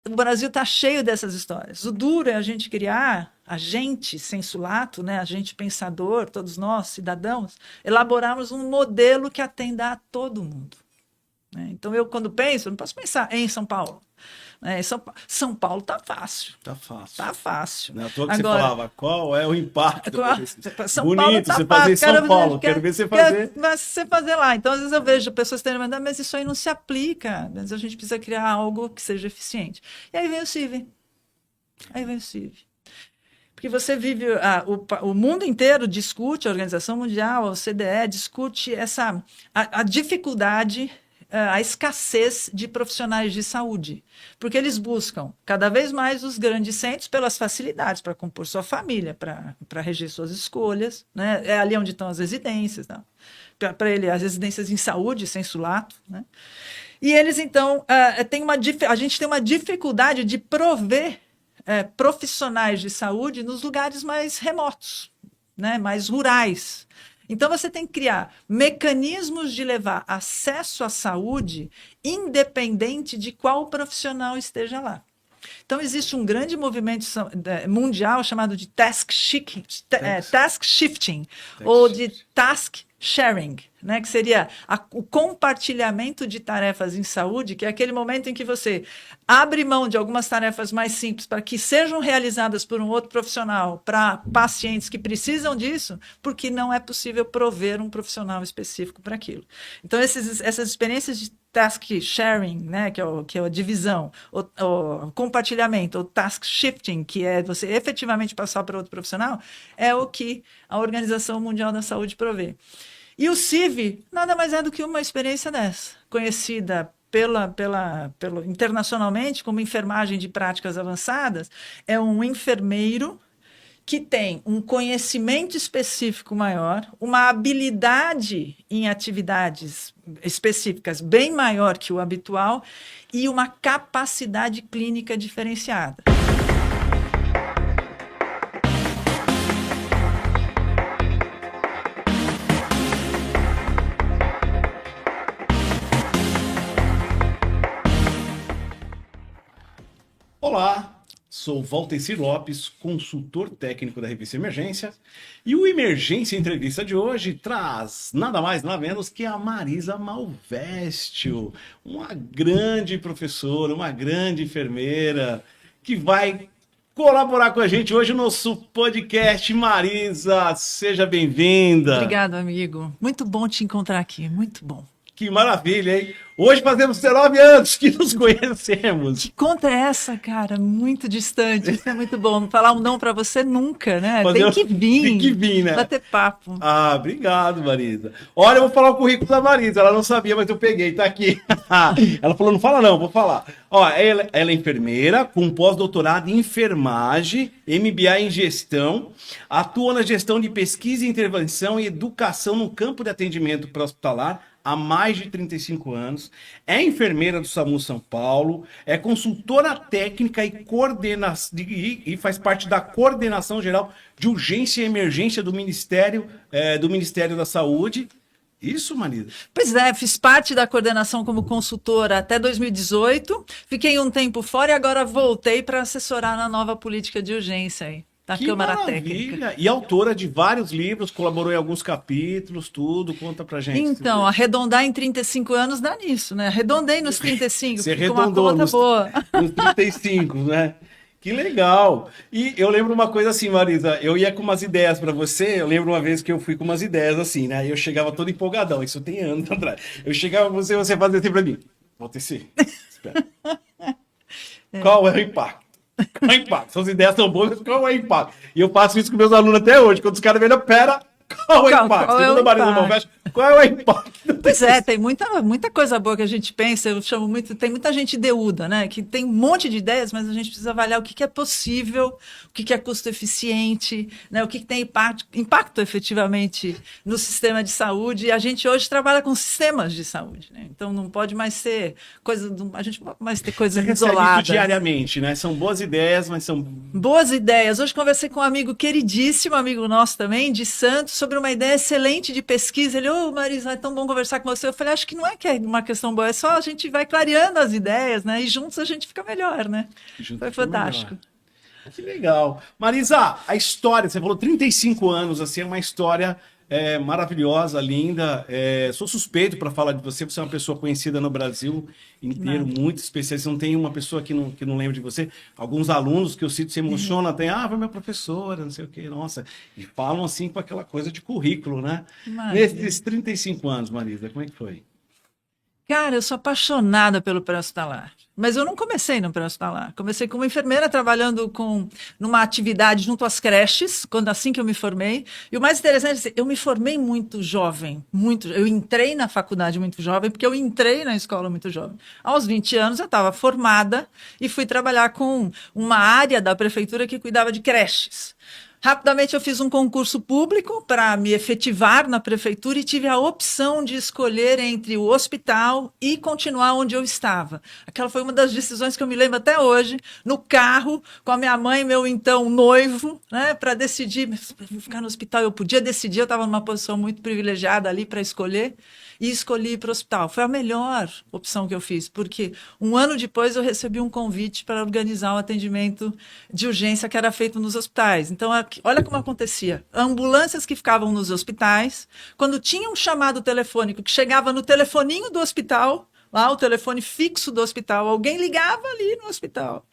o Brasil está cheio dessas histórias. O duro é a gente criar, a gente, sensu lato, né, a gente pensador, todos nós, cidadãos, elaborarmos um modelo que atenda a todo mundo. Né? Então, eu, quando penso, não posso pensar em São Paulo. São Paulo está fácil. Tá fácil. Tá fácil. Não é à toa que você falava, qual é o impacto? São Bonito, Paulo tá você fazer em São Paulo, quero ver você fazer. Mas você fazer lá. Então, às vezes eu vejo pessoas tendo mandado, mas isso aí não se aplica. Mas a gente precisa criar algo que seja eficiente. E aí vem o CIV. Porque você vive, o mundo inteiro discute, a Organização Mundial, a OCDE, discute a dificuldade, a escassez de profissionais de saúde, porque eles buscam cada vez mais os grandes centros pelas facilidades para compor sua família, para reger suas escolhas, né? É ali onde estão as residências, para ele as residências em saúde, sensu lato, né? E eles então a gente tem uma dificuldade de prover profissionais de saúde nos lugares mais remotos, né? Mais rurais. Então, você tem que criar mecanismos de levar acesso à saúde independente de qual profissional esteja lá. Então, existe um grande movimento mundial chamado de task shifting ou de task sharing, né? Que seria o compartilhamento de tarefas em saúde, que é aquele momento em que você abre mão de algumas tarefas mais simples para que sejam realizadas por um outro profissional para pacientes que precisam disso, porque não é possível prover um profissional específico para aquilo. Então, essas experiências de task sharing, né, que é a divisão, o compartilhamento, o task shifting, que é você efetivamente passar para outro profissional, é o que a Organização Mundial da Saúde provê. E o CIV nada mais é do que uma experiência dessa, conhecida internacionalmente como enfermagem de práticas avançadas. É um enfermeiro que tem um conhecimento específico maior, uma habilidade em atividades específicas bem maior que o habitual e uma capacidade clínica diferenciada. Olá, sou Valtecir Lopes, consultor técnico da revista Emergência, e o Emergência Entrevista de hoje traz nada mais, nada menos que a Marisa Malvestio, uma grande professora, uma grande enfermeira, que vai colaborar com a gente hoje no nosso podcast. Marisa, seja bem-vinda. Obrigado, amigo. Muito bom te encontrar aqui, muito bom. Que maravilha, hein? Hoje fazemos 19 anos que nos conhecemos. Que conta é essa, cara? Muito distante. Isso é muito bom. Não falar um não pra você nunca, né? Tem que vir. Tem que vir, né? Bater papo. Ah, obrigado, Marisa. Olha, eu vou falar o currículo da Marisa. Ela não sabia, mas eu peguei, tá aqui. Ela falou, não fala não, vou falar. Ó, ela é enfermeira com pós-doutorado em enfermagem, MBA em gestão, atua na gestão de pesquisa, intervenção e educação no campo de atendimento pré-hospitalar há mais de 35 anos, é enfermeira do SAMU São Paulo, é consultora técnica e faz parte da coordenação geral de urgência e emergência do Ministério da Saúde. Isso, Marisa? Pois é, fiz parte da coordenação como consultora até 2018, fiquei um tempo fora e agora voltei para assessorar na nova política de urgência aí. Da Câmara Técnica. E autora de vários livros, colaborou em alguns capítulos, tudo, conta pra gente. Então, arredondar em 35 anos dá nisso, né? Arredondei nos 35, você arredondou uma conta nos 35, né? Que legal! E eu lembro uma coisa assim, Marisa, eu ia com umas ideias pra você, eu lembro uma vez que eu fui com umas ideias assim, né? Eu chegava todo empolgadão, isso tem anos atrás. Eu chegava com você fazia assim pra mim, vou tecer, espera. Qual é o impacto? Qual é o impacto? Suas ideias são boas, mas qual é o impacto? E eu faço isso com meus alunos até hoje. Quando os caras veem, pera, qual é o impacto? Segundo a Marisa Malvestio, qual é o impacto? Pois é, tem muita coisa boa que a gente pensa, eu chamo muito, tem muita gente deuda, né? Que tem um monte de ideias, mas a gente precisa avaliar o que é possível, o que é custo eficiente, né? O que tem impacto efetivamente no sistema de saúde. E a gente hoje trabalha com sistemas de saúde, né? Então não pode mais ser a gente não pode mais ter coisas isoladas. Isso diariamente, né? São boas ideias, mas são... Boas ideias. Hoje conversei com um amigo queridíssimo, amigo nosso também, de Santos, sobre uma ideia excelente de pesquisa. Ele, Marisa, é tão bom conversar conversar com você. Eu falei, acho que não é que é uma questão boa, é só a gente vai clareando as ideias, né? E juntos a gente fica melhor, né? Foi fantástico. Que legal. Marisa, a história, você falou 35 anos, assim, é uma história maravilhosa, linda. Sou suspeito para falar de você, você é uma pessoa conhecida no Brasil inteiro, muito especial. Você não tem uma pessoa que não lembra de você. Alguns alunos que eu cito se emocionam, até, foi minha professora, não sei o quê, nossa. E falam assim com aquela coisa de currículo, né? Nesses 35 anos, Marisa, como é que foi? Cara, eu sou apaixonada pelo pré-hospitalar. Mas eu não comecei no pré-hospitalar. Comecei como enfermeira trabalhando numa atividade junto às creches, assim que eu me formei. E o mais interessante é que eu me formei muito jovem, muito. Eu entrei na faculdade muito jovem, porque eu entrei na escola muito jovem. Aos 20 anos eu estava formada e fui trabalhar com uma área da prefeitura que cuidava de creches. Rapidamente eu fiz um concurso público para me efetivar na prefeitura e tive a opção de escolher entre o hospital e continuar onde eu estava. Aquela foi uma das decisões que eu me lembro até hoje, no carro, com a minha mãe e meu então noivo, né, para decidir, ficar no hospital. Eu podia decidir, eu estava numa posição muito privilegiada ali para escolher. E escolhi ir para o hospital. Foi a melhor opção que eu fiz, porque um ano depois eu recebi um convite para organizar um atendimento de urgência que era feito nos hospitais. Então, olha como acontecia. Ambulâncias que ficavam nos hospitais, quando tinha um chamado telefônico que chegava no telefoninho do hospital, lá o telefone fixo do hospital, alguém ligava ali no hospital.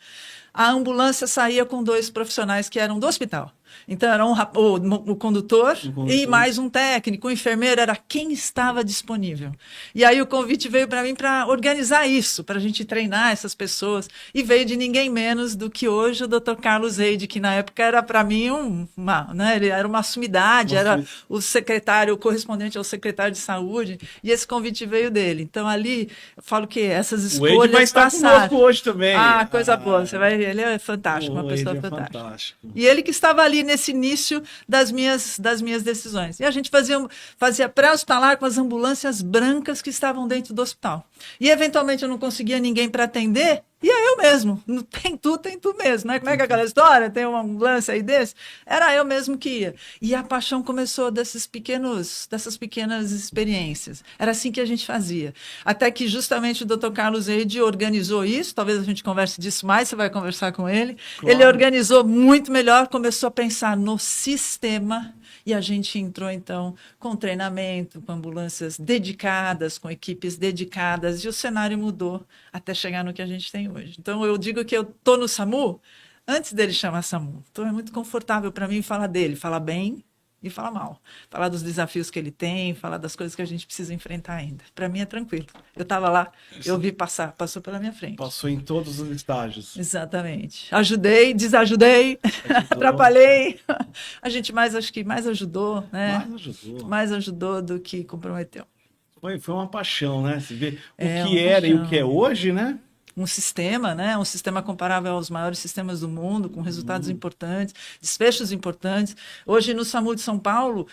A ambulância saía com 2 profissionais que eram do hospital. Então, era o condutor e mais um técnico, o enfermeiro, era quem estava disponível. E aí o convite veio para mim para organizar isso, para a gente treinar essas pessoas. E veio de ninguém menos do que hoje o Dr. Carlos Eide, que na época era para mim ele era uma sumidade, era o secretário, o correspondente ao secretário de saúde, e esse convite veio dele. Então, ali, eu falo que essas escolhas o Eide vai estar conosco hoje também. Coisa boa, você vai ver, ele é fantástico, uma pessoa fantástica. Fantástico. E ele que estava ali nesse início das minhas decisões. E a gente fazia pré-hospitalar com as ambulâncias brancas que estavam dentro do hospital. E, eventualmente, eu não conseguia ninguém para atender, e eu mesmo. Tem tu mesmo, né? Como é que é aquela história? Tem uma ambulância aí desse? Era eu mesmo que ia. E a paixão começou dessas pequenas experiências. Era assim que a gente fazia. Até que, justamente, o Dr. Carlos Eide organizou isso. Talvez a gente converse disso mais, você vai conversar com ele. Claro. Ele organizou muito melhor, começou a pensar no sistema. E a gente entrou, então, com treinamento, com ambulâncias dedicadas, com equipes dedicadas, e o cenário mudou até chegar no que a gente tem hoje. Então, eu digo que eu estou no SAMU antes dele chamar SAMU. Então, é muito confortável para mim falar dele, falar bem e falar mal. Falar dos desafios que ele tem, falar das coisas que a gente precisa enfrentar ainda. Para mim é tranquilo. Eu estava lá, eu vi passou pela minha frente. Passou em todos os estágios. Exatamente. Ajudei, desajudei, atrapalhei. A gente acho que mais ajudou, né? Mais ajudou do que comprometeu. Foi uma paixão, né? Você vê o que era e o que é hoje, né? Um sistema, né? Um sistema comparável aos maiores sistemas do mundo, com resultados importantes, desfechos importantes. Hoje, no SAMU de São Paulo,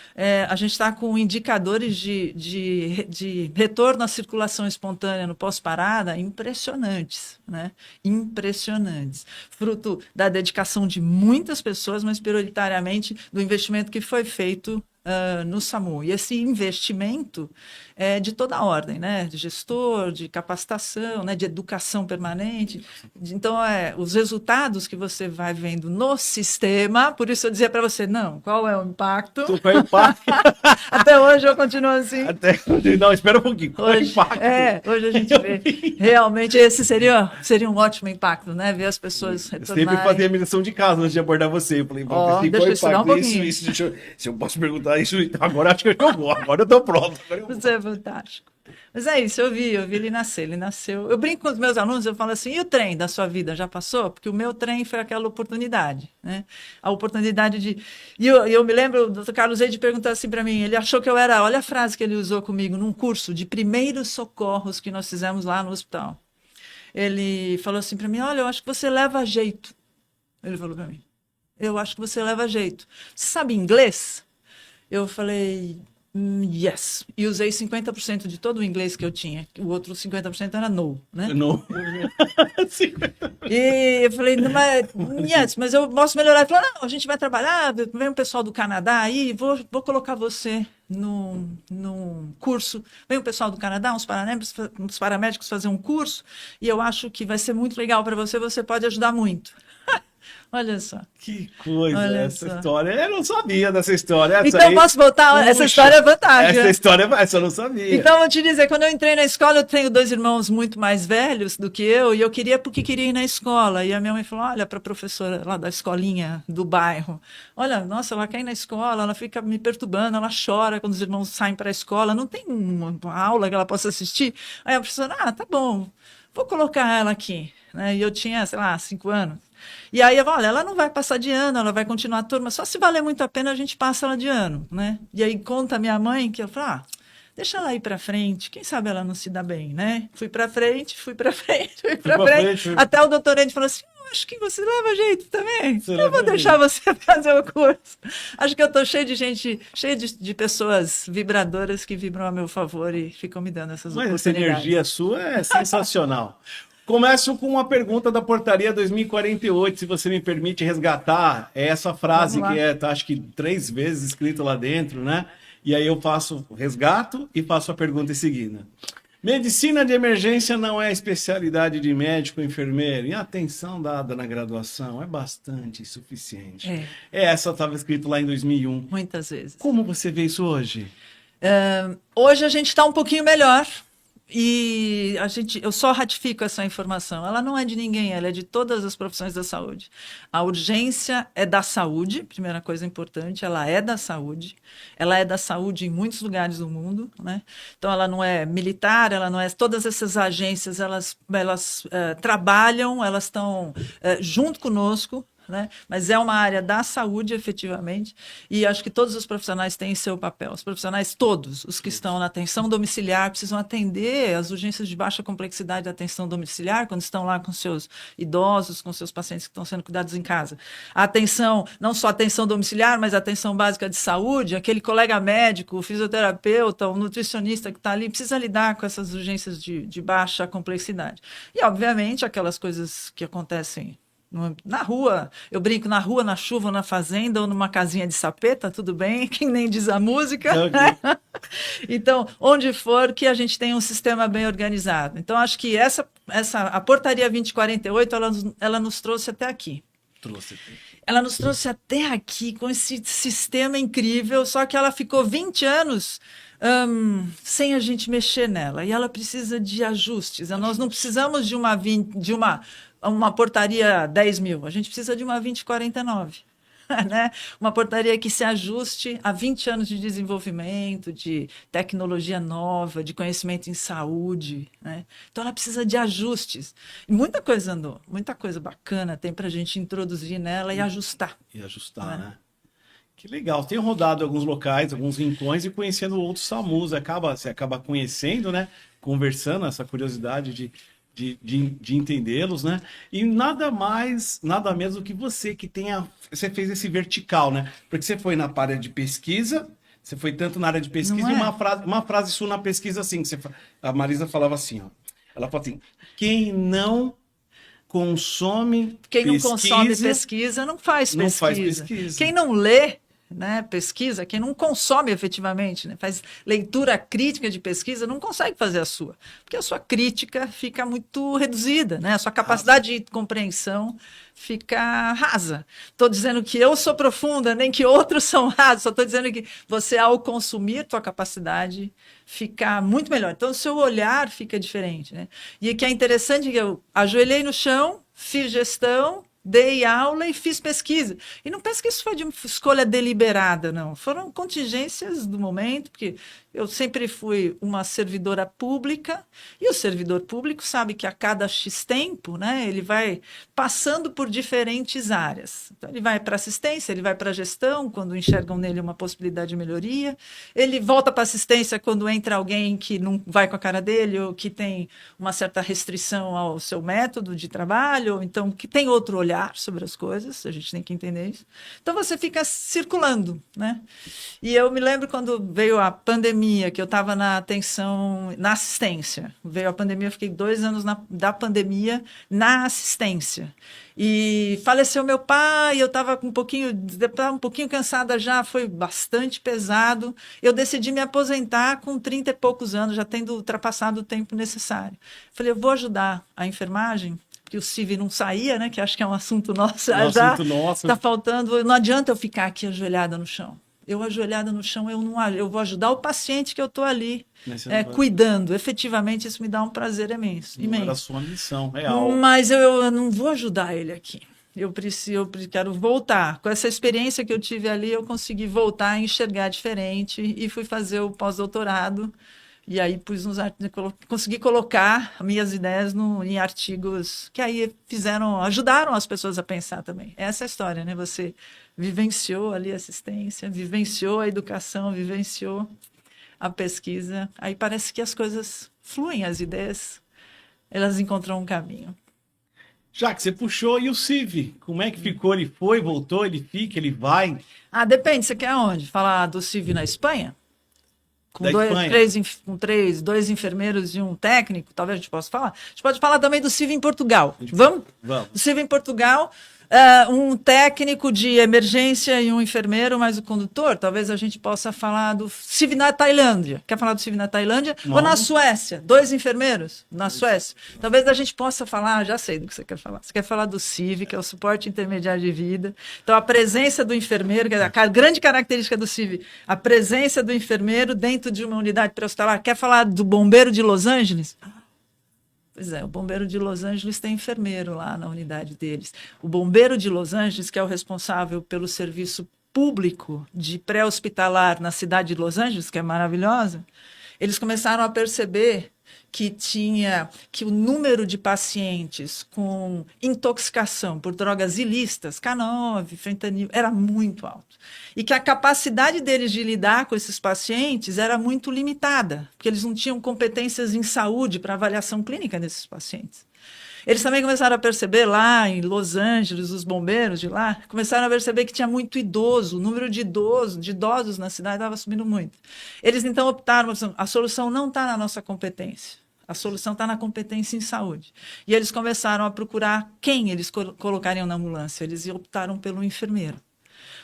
a gente está com indicadores de retorno à circulação espontânea no pós-parada impressionantes, né? Impressionantes. Fruto da dedicação de muitas pessoas, mas prioritariamente do investimento que foi feito no SAMU. E esse investimento é de toda a ordem, né? De gestor, de capacitação, né? De educação permanente. Então, os resultados que você vai vendo no sistema, por isso eu dizia para você, não, qual é o impacto? Qual é o impacto? Até hoje eu continuo assim. Não, espera um pouquinho. Qual hoje, é o impacto? Hoje a gente vê. Realmente, esse seria um ótimo impacto, né? Ver as pessoas retornarem. Eu sempre fazia a missão de casa antes de abordar você. Eu falei, deixa eu estudar um pouquinho. Isso, se eu posso perguntar isso, agora acho que eu vou, agora eu tô pronto. Você é fantástico. Mas é isso, eu vi ele nascer, ele nasceu. Eu brinco com os meus alunos, eu falo assim, e o trem da sua vida já passou? Porque o meu trem foi aquela oportunidade, né? A oportunidade de... E eu me lembro, o Dr. Carlos Eide perguntou assim para mim, ele achou que eu era, olha a frase que ele usou comigo, num curso de primeiros socorros que nós fizemos lá no hospital. Ele falou assim para mim, olha, eu acho que você leva jeito. Ele falou para mim, eu acho que você leva jeito. Você sabe inglês? Eu falei, Yes. E usei 50% de todo o inglês que eu tinha. O outro 50% era no, né? Não. E eu falei, não, mas eu posso melhorar. Ele falou, não, a gente vai trabalhar, vem um pessoal do Canadá aí, vou colocar você num curso. Vem o pessoal do Canadá, uns paramédicos fazer um curso, e eu acho que vai ser muito legal para você, você pode ajudar muito. Olha só. Que coisa, Olha essa só. história. Eu não sabia dessa história. Essa Então, aí... posso voltar? Puxa, essa história é fantástica. Essa eu não sabia. Então, vou te dizer, quando eu entrei na escola, eu tenho 2 irmãos muito mais velhos do que eu, e eu queria porque queria ir na escola. E a minha mãe falou, olha, para a professora lá da escolinha do bairro, olha, nossa, ela quer ir na escola, ela fica me perturbando, ela chora quando os irmãos saem para a escola, não tem uma aula que ela possa assistir. Aí a professora, tá bom, vou colocar ela aqui. Né? E eu tinha, sei lá, 5 anos. E aí, olha, ela não vai passar de ano, ela vai continuar a turma, só se valer muito a pena a gente passa ela de ano, né? E aí conta a minha mãe que eu falo, deixa ela ir para frente, quem sabe ela não se dá bem, né? Fui para frente, fui para frente. Até o doutorando falou assim, acho que você leva jeito também. Eu vou deixar você fazer o curso. Acho que eu estou cheio de gente, cheio de pessoas vibradoras que vibram a meu favor e ficam me dando essas oportunidades. Mas essa energia sua é sensacional. Começo com uma pergunta da Portaria 2048, se você me permite resgatar essa frase que é, acho que 3 vezes escrita lá dentro, né? E aí eu faço resgato e faço a pergunta em seguida. Medicina de emergência não é especialidade de médico ou enfermeiro. E a atenção dada na graduação é bastante suficiente. Essa estava escrito lá em 2001. Muitas vezes. Como você vê isso hoje? Hoje a gente está um pouquinho melhor. E eu só ratifico essa informação. Ela não é de ninguém, ela é de todas as profissões da saúde. A urgência é da saúde, primeira coisa importante, ela é da saúde. Ela é da saúde em muitos lugares do mundo, né? Então, ela não é militar, ela não é... Todas essas agências, elas trabalham, elas estão junto conosco, né? Mas é uma área da saúde, efetivamente, e acho que todos os profissionais têm seu papel. Os profissionais, todos, os que estão na atenção domiciliar, precisam atender as urgências de baixa complexidade da atenção domiciliar, quando estão lá com seus idosos, com seus pacientes que estão sendo cuidados em casa. A atenção, não só a atenção domiciliar, mas a atenção básica de saúde, aquele colega médico, o fisioterapeuta, o nutricionista que está ali, precisa lidar com essas urgências de baixa complexidade. E, obviamente, aquelas coisas que acontecem na rua, eu brinco na rua, na chuva, na fazenda ou numa casinha de sapeta, tudo bem, quem nem diz a música. Okay. Então, onde for que a gente tenha um sistema bem organizado. Então, acho que a Portaria 2048, ela nos trouxe até aqui. Ela nos trouxe até aqui com esse sistema incrível, só que ela ficou 20 anos sem a gente mexer nela. E ela precisa de ajustes. Nós não precisamos de uma portaria 10.000, a gente precisa de uma 2049, né? Uma portaria que se ajuste a 20 anos de desenvolvimento, de tecnologia nova, de conhecimento em saúde, né? Então ela precisa de ajustes. E muita coisa andou, muita coisa bacana tem para a gente introduzir nela e ajustar. Né? Que legal. Tenho rodado alguns locais, alguns rincões e conhecendo outros SAMUs. Você acaba conhecendo, né? Conversando, essa curiosidade de entendê-los, né? E nada mais, nada menos do que você você fez esse vertical, né? Porque você foi na área de pesquisa, você foi tanto na área de pesquisa, e uma frase sua na pesquisa assim, a Marisa falava assim, ó. Ela falou assim, quem não consome pesquisa não faz pesquisa. Quem não lê, né, pesquisa, quem não consome efetivamente, né, faz leitura crítica de pesquisa, não consegue fazer a sua, porque a sua crítica fica muito reduzida, né, a sua capacidade de compreensão fica rasa. Estou dizendo que eu sou profunda, nem que outros são rasos, só estou dizendo que você, ao consumir, tua capacidade fica muito melhor. Então, o seu olhar fica diferente, né? E o que é interessante é que eu ajoelhei no chão, fiz gestão, dei aula e fiz pesquisa. E não pense que isso foi de uma escolha deliberada, não. Foram contingências do momento, porque eu sempre fui uma servidora pública, e o servidor público sabe que a cada X tempo, né, ele vai passando por diferentes áreas. Então, ele vai para assistência, ele vai para gestão, quando enxergam nele uma possibilidade de melhoria, ele volta para assistência quando entra alguém que não vai com a cara dele, ou que tem uma certa restrição ao seu método de trabalho, ou então que tem outro olhar. olhar sobre as coisas, a gente tem que entender isso. Então você fica circulando, né? E eu me lembro quando veio a pandemia, que eu estava na atenção, na assistência. Veio a pandemia, eu fiquei 2 anos da pandemia na assistência. E faleceu meu pai, eu estava um pouquinho cansada já, foi bastante pesado. Eu decidi me aposentar com 30 e poucos anos, já tendo ultrapassado o tempo necessário. Falei, eu vou ajudar a enfermagem, que o CIV não saía, né? Que acho que é um assunto nosso. Já está faltando. Não adianta eu ficar aqui ajoelhada no chão. Eu ajoelhada no chão, eu vou ajudar o paciente que eu estou ali cuidando. Efetivamente, isso me dá um prazer imenso. Não era a sua missão real. Mas eu não vou ajudar ele aqui. Eu quero voltar. Com essa experiência que eu tive ali, eu consegui voltar a enxergar diferente e fui fazer o pós-doutorado. E aí consegui colocar minhas ideias em artigos que aí ajudaram as pessoas a pensar também. Essa é a história, né? Você vivenciou ali a assistência, vivenciou a educação, vivenciou a pesquisa. Aí parece que as coisas fluem, as ideias, elas encontram um caminho. Já que você puxou, e o CIV? Como é que ficou? Ele foi, voltou, ele fica, ele vai? Depende, você quer onde? Falar do CIV na Espanha? Com dois enfermeiros e um técnico, talvez a gente possa falar. A gente pode falar também do CIV em Portugal. Vamos? Do CIV em Portugal, um técnico de emergência e um enfermeiro, mais o condutor. Talvez a gente possa falar do CIV na Tailândia. Quer falar do CIV na Tailândia? Não. Ou na Suécia? 2 enfermeiros na Suécia. Talvez a gente possa falar, já sei do que você quer falar. Você quer falar do CIV, que é o suporte intermediário de vida. Então, a presença do enfermeiro, que é a grande característica do CIV, a presença do enfermeiro dentro de uma unidade pré-hospitalar. Quer falar do bombeiro de Los Angeles? Pois é, o bombeiro de Los Angeles tem enfermeiro lá na unidade deles. O bombeiro de Los Angeles, que é o responsável pelo serviço público de pré-hospitalar na cidade de Los Angeles, que é maravilhosa, eles começaram a perceber que o número de pacientes com intoxicação por drogas ilícitas, K9, fentanil, era muito alto. E que a capacidade deles de lidar com esses pacientes era muito limitada, porque eles não tinham competências em saúde para avaliação clínica desses pacientes. Eles também começaram a perceber lá em Los Angeles, os bombeiros de lá, começaram a perceber que tinha muito idoso, o número de idosos na cidade estava subindo muito. Eles então optaram, a solução não está na nossa competência, a solução está na competência em saúde. E eles começaram a procurar quem eles colocariam na ambulância, eles optaram pelo enfermeiro.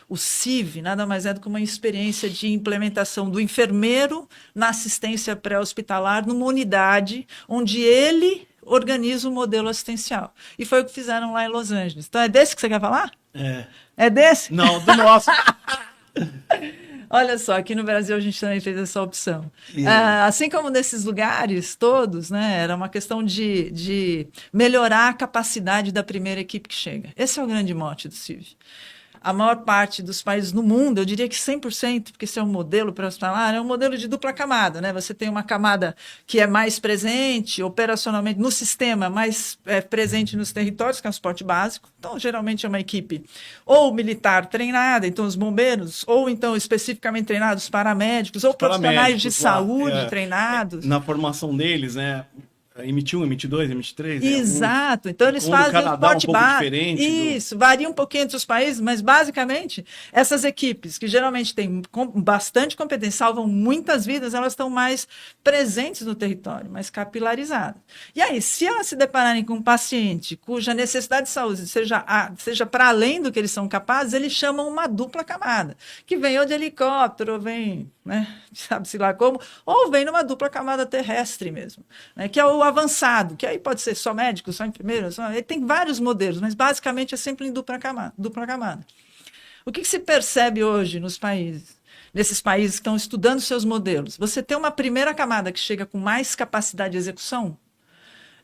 O CIV nada mais é do que uma experiência de implementação do enfermeiro na assistência pré-hospitalar numa unidade onde ele organiza o modelo assistencial. E foi o que fizeram lá em Los Angeles. Então, é desse que você quer falar? É desse? Não, do nosso. Olha só, aqui no Brasil a gente também fez essa opção. Assim como nesses lugares todos, né, era uma questão de melhorar a capacidade da primeira equipe que chega. Esse é o grande mote do CIV. A maior parte dos países no mundo, eu diria que 100%, porque esse é um modelo pré-hospitalar, é um modelo de dupla camada, né? Você tem uma camada que é mais presente operacionalmente no sistema, mais presente nos territórios, que é o suporte básico. Então, geralmente é uma equipe ou militar treinada, então os bombeiros, ou então especificamente treinados paramédicos, ou profissionais de saúde treinados. Na formação deles, né? MT1, MT2, MT3. Exato. Então, eles fazem Canadá, um pouco diferente. Isso, varia um pouquinho entre os países, mas, basicamente, essas equipes, que geralmente têm bastante competência, salvam muitas vidas, elas estão mais presentes no território, mais capilarizadas. E aí, se elas se depararem com um paciente cuja necessidade de saúde seja para além do que eles são capazes, eles chamam uma dupla camada, que vem ou de helicóptero, ou vem, né, sabe-se lá como, ou vem numa dupla camada terrestre mesmo, né, que é o avançado, que aí pode ser só médico, só enfermeiro, ele tem vários modelos, mas basicamente é sempre em dupla camada. O que se percebe hoje nos países, nesses países que estão estudando seus modelos? Você tem uma primeira camada que chega com mais capacidade de execução,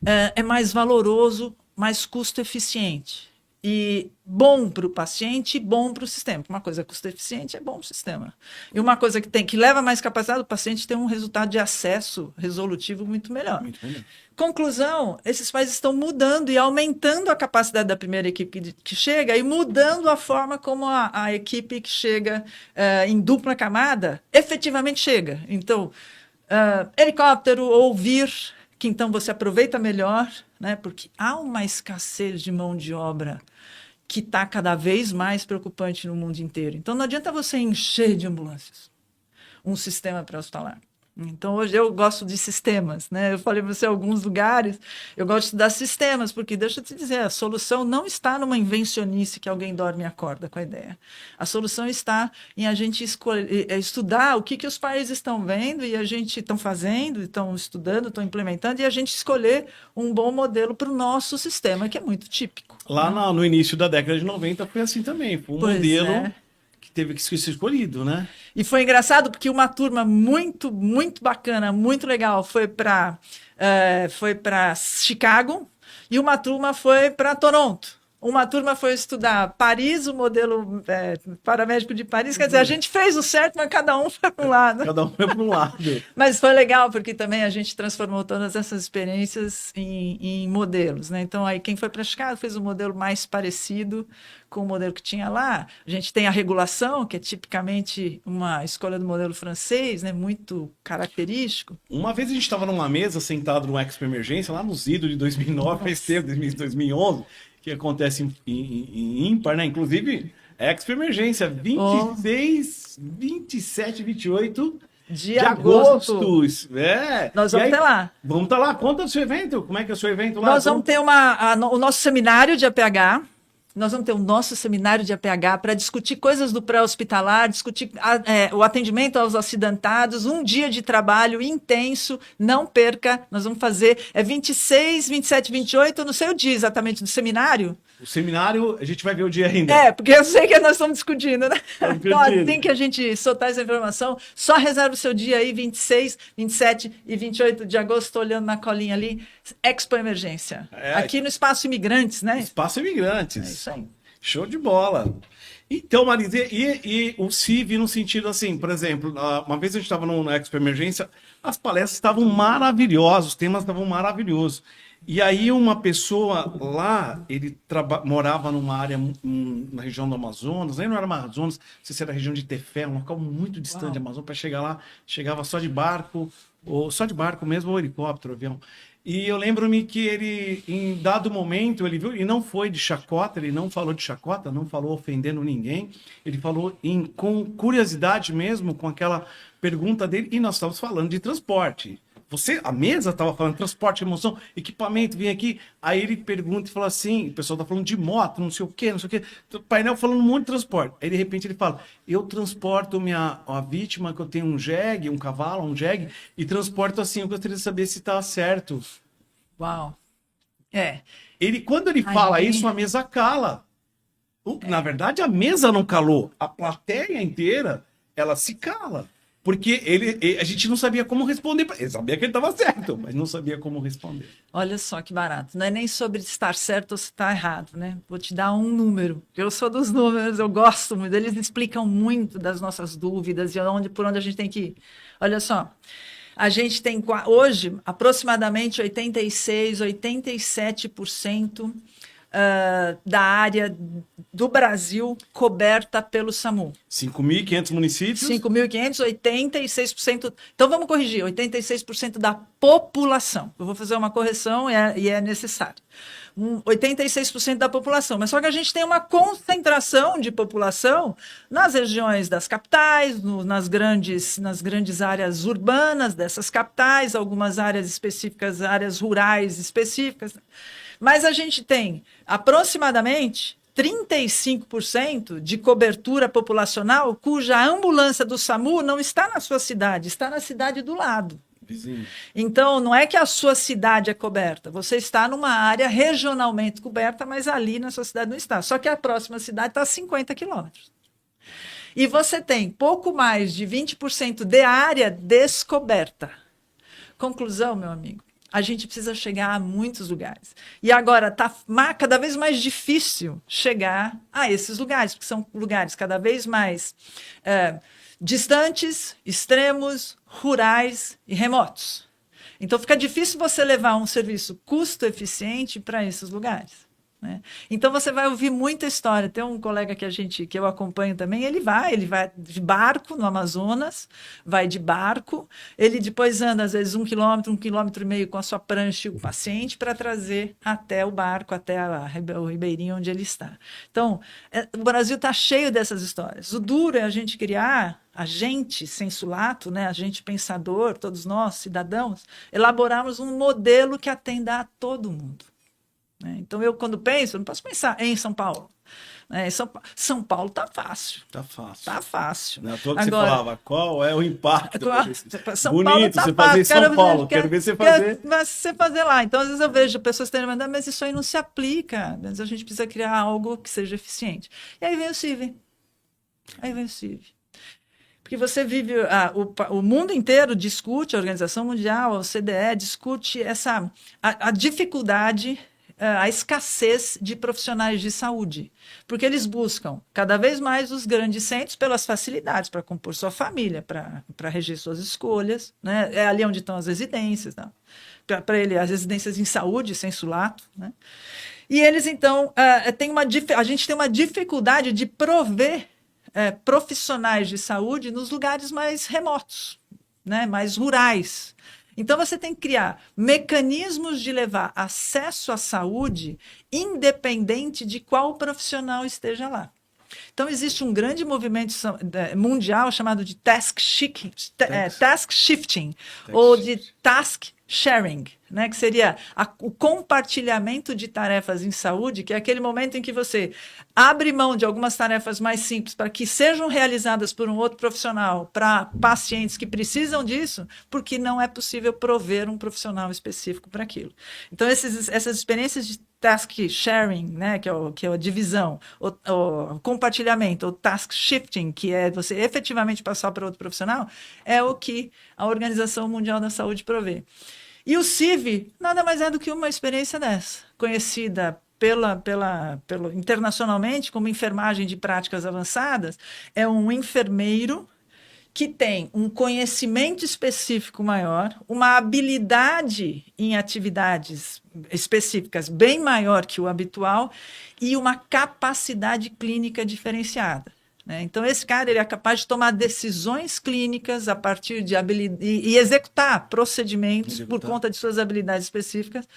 é mais valoroso, mais custo-eficiente. E bom para o paciente e bom para o sistema. Uma coisa custo-eficiente é bom para o sistema. E uma coisa que leva mais capacidade, o paciente tem um resultado de acesso resolutivo muito melhor. Muito melhor. Conclusão, esses países estão mudando e aumentando a capacidade da primeira equipe que chega e mudando a forma como a equipe que chega em dupla camada efetivamente chega. Então, helicóptero ou VIR, que então você aproveita melhor, né? Porque há uma escassez de mão de obra que está cada vez mais preocupante no mundo inteiro. Então, não adianta você encher de ambulâncias um sistema pré-hospitalar. Então, hoje eu gosto de sistemas, né? Eu falei para você, em alguns lugares, eu gosto de estudar sistemas, porque, deixa eu te dizer, a solução não está numa invencionice que alguém dorme e acorda com a ideia. A solução está em a gente estudar o que os países estão vendo e a gente estão fazendo, estão estudando, estão implementando, e a gente escolher um bom modelo para o nosso sistema, que é muito típico. Lá no início da década de 90 foi assim também. Foi um modelo que teve que ser escolhido, né? E foi engraçado porque uma turma muito, muito bacana, muito legal, foi para Chicago e uma turma foi para Toronto. Uma turma foi estudar Paris, o modelo paramédico de Paris. Quer dizer, a gente fez o certo, mas cada um foi para um lado. Cada um foi para um lado. Mas foi legal, porque também a gente transformou todas essas experiências em modelos, né? Então, aí quem foi para Chicago fez um modelo mais parecido com o modelo que tinha lá. A gente tem a regulação, que é tipicamente uma escolha do modelo francês, né? Muito característico. Uma vez a gente estava numa mesa, sentado no Expo Emergência, lá no Zido de 2009, faz tempo, 2011, que acontece em ímpar, né? Inclusive, Expo Emergência, 26, 27, 28 de agosto. Nós vamos estar lá. Vamos estar lá. Conta do seu evento. Como é que é o seu evento lá? Nós vamos ter o nosso seminário de APH. Nós vamos ter o nosso seminário de APH para discutir coisas do pré-hospitalar, discutir o atendimento aos acidentados, um dia de trabalho intenso, não perca. Nós vamos fazer 26, 27, 28, eu não sei o dia exatamente do seminário. O seminário, a gente vai ver o dia ainda. Porque eu sei que nós estamos discutindo, né? Então, assim que a gente soltar essa informação, só reserva o seu dia aí, 26, 27 e 28 de agosto, estou olhando na colinha ali, Expo Emergência. Aqui no Espaço Imigrantes, né? Espaço Imigrantes. É isso aí. Show de bola. Então, Marisa, e o CIV no sentido assim, por exemplo, uma vez a gente estava no Expo Emergência, as palestras estavam maravilhosas, os temas estavam maravilhosos. E aí uma pessoa lá, ele morava numa área na região do Amazonas, nem não era Amazonas, não sei se era a região de Tefé, um local muito distante do Amazonas, para chegar lá, chegava só de barco, ou mesmo, ou helicóptero, avião. E eu lembro-me que ele, em dado momento, ele viu, e não foi de chacota, ele não falou de chacota, não falou ofendendo ninguém, ele falou com curiosidade mesmo, com aquela pergunta dele, e nós estávamos falando de transporte. A mesa estava falando transporte, emoção, equipamento, vem aqui. Aí ele pergunta e fala assim: o pessoal está falando de moto, não sei o quê. O painel falando um monte de transporte. Aí de repente ele fala: eu transporto a vítima, que eu tenho um jegue, um cavalo, um jegue, e transporto assim. Eu gostaria de saber se está certo. Uau! Quando ele fala isso, a mesa cala. Na verdade, a mesa não calou. A plateia inteira, ela se cala. Porque a gente não sabia como responder. Ele sabia que ele estava certo, mas não sabia como responder. Olha só que barato. Não é nem sobre estar certo ou se está errado, né? Vou te dar um número. Eu sou dos números, eu gosto muito. Eles explicam muito das nossas dúvidas e por onde a gente tem que ir. Olha só. A gente tem hoje aproximadamente 86, 87% da área do Brasil coberta pelo SAMU. 5.500 municípios? 5.500, 86%. Então, vamos corrigir, 86% da população. Eu vou fazer uma correção e é necessário. 86% da população. Mas só que a gente tem uma concentração de população nas regiões das capitais, nas grandes áreas urbanas dessas capitais, algumas áreas específicas, áreas rurais específicas. Mas a gente tem aproximadamente 35% de cobertura populacional cuja ambulância do SAMU não está na sua cidade, está na cidade do lado. Vizinho. Então, não é que a sua cidade é coberta, você está numa área regionalmente coberta, mas ali na sua cidade não está. Só que a próxima cidade está a 50 quilômetros. E você tem pouco mais de 20% de área descoberta. Conclusão, meu amigo. A gente precisa chegar a muitos lugares. E agora está cada vez mais difícil chegar a esses lugares, porque são lugares cada vez mais distantes, extremos, rurais e remotos. Então fica difícil você levar um serviço custo-eficiente para esses lugares. né? Então você vai ouvir muita história. Tem um colega que eu acompanho também, ele vai de barco no Amazonas, vai de barco, ele depois anda às vezes 1 quilômetro e meio com a sua prancha e o paciente para trazer até o barco, até o ribeirinho onde ele está. Então, o Brasil está cheio dessas histórias. O duro é a gente criar, a gente sensu lato, né, a gente pensador, todos nós, cidadãos, elaborarmos um modelo que atenda a todo mundo. Então, eu, quando penso, não posso pensar em São Paulo. São Paulo está fácil. Tá fácil. Está fácil. Não é à toa que você falava, qual é o impacto? São Bonito, Paulo tá você fazer em São Paulo. Quero ver você fazer. Mas você fazer lá. Então, às vezes eu vejo pessoas terem mandado, mas isso aí não se aplica. Mas a gente precisa criar algo que seja eficiente. E aí vem o CIV. Porque você vive, o mundo inteiro discute, a Organização Mundial, a OCDE, discute a dificuldade, a escassez de profissionais de saúde, porque eles buscam cada vez mais os grandes centros pelas facilidades para compor sua família, para reger suas escolhas, né? É ali onde estão as residências, né? Para ele, as residências em saúde, sensu lato, né? E eles, então, a gente tem uma dificuldade de prover profissionais de saúde nos lugares mais remotos, né? Mais rurais. Então, você tem que criar mecanismos de levar acesso à saúde independente de qual profissional esteja lá. Então, existe um grande movimento mundial chamado de task shifting ou de task sharing, né, que seria o compartilhamento de tarefas em saúde, que é aquele momento em que você abre mão de algumas tarefas mais simples para que sejam realizadas por um outro profissional para pacientes que precisam disso, porque não é possível prover um profissional específico para aquilo. Então, essas experiências de task sharing, né, que é a divisão, o compartilhamento, o task shifting, que é você efetivamente passar para outro profissional, é o que a Organização Mundial da Saúde provê. E o CIV nada mais é do que uma experiência dessa, conhecida internacionalmente como enfermagem de práticas avançadas. É um enfermeiro que tem um conhecimento específico maior, uma habilidade em atividades específicas bem maior que o habitual e uma capacidade clínica diferenciada. Então, esse cara ele é capaz de tomar decisões clínicas a partir de habilidade e executar procedimentos por conta de suas habilidades específicas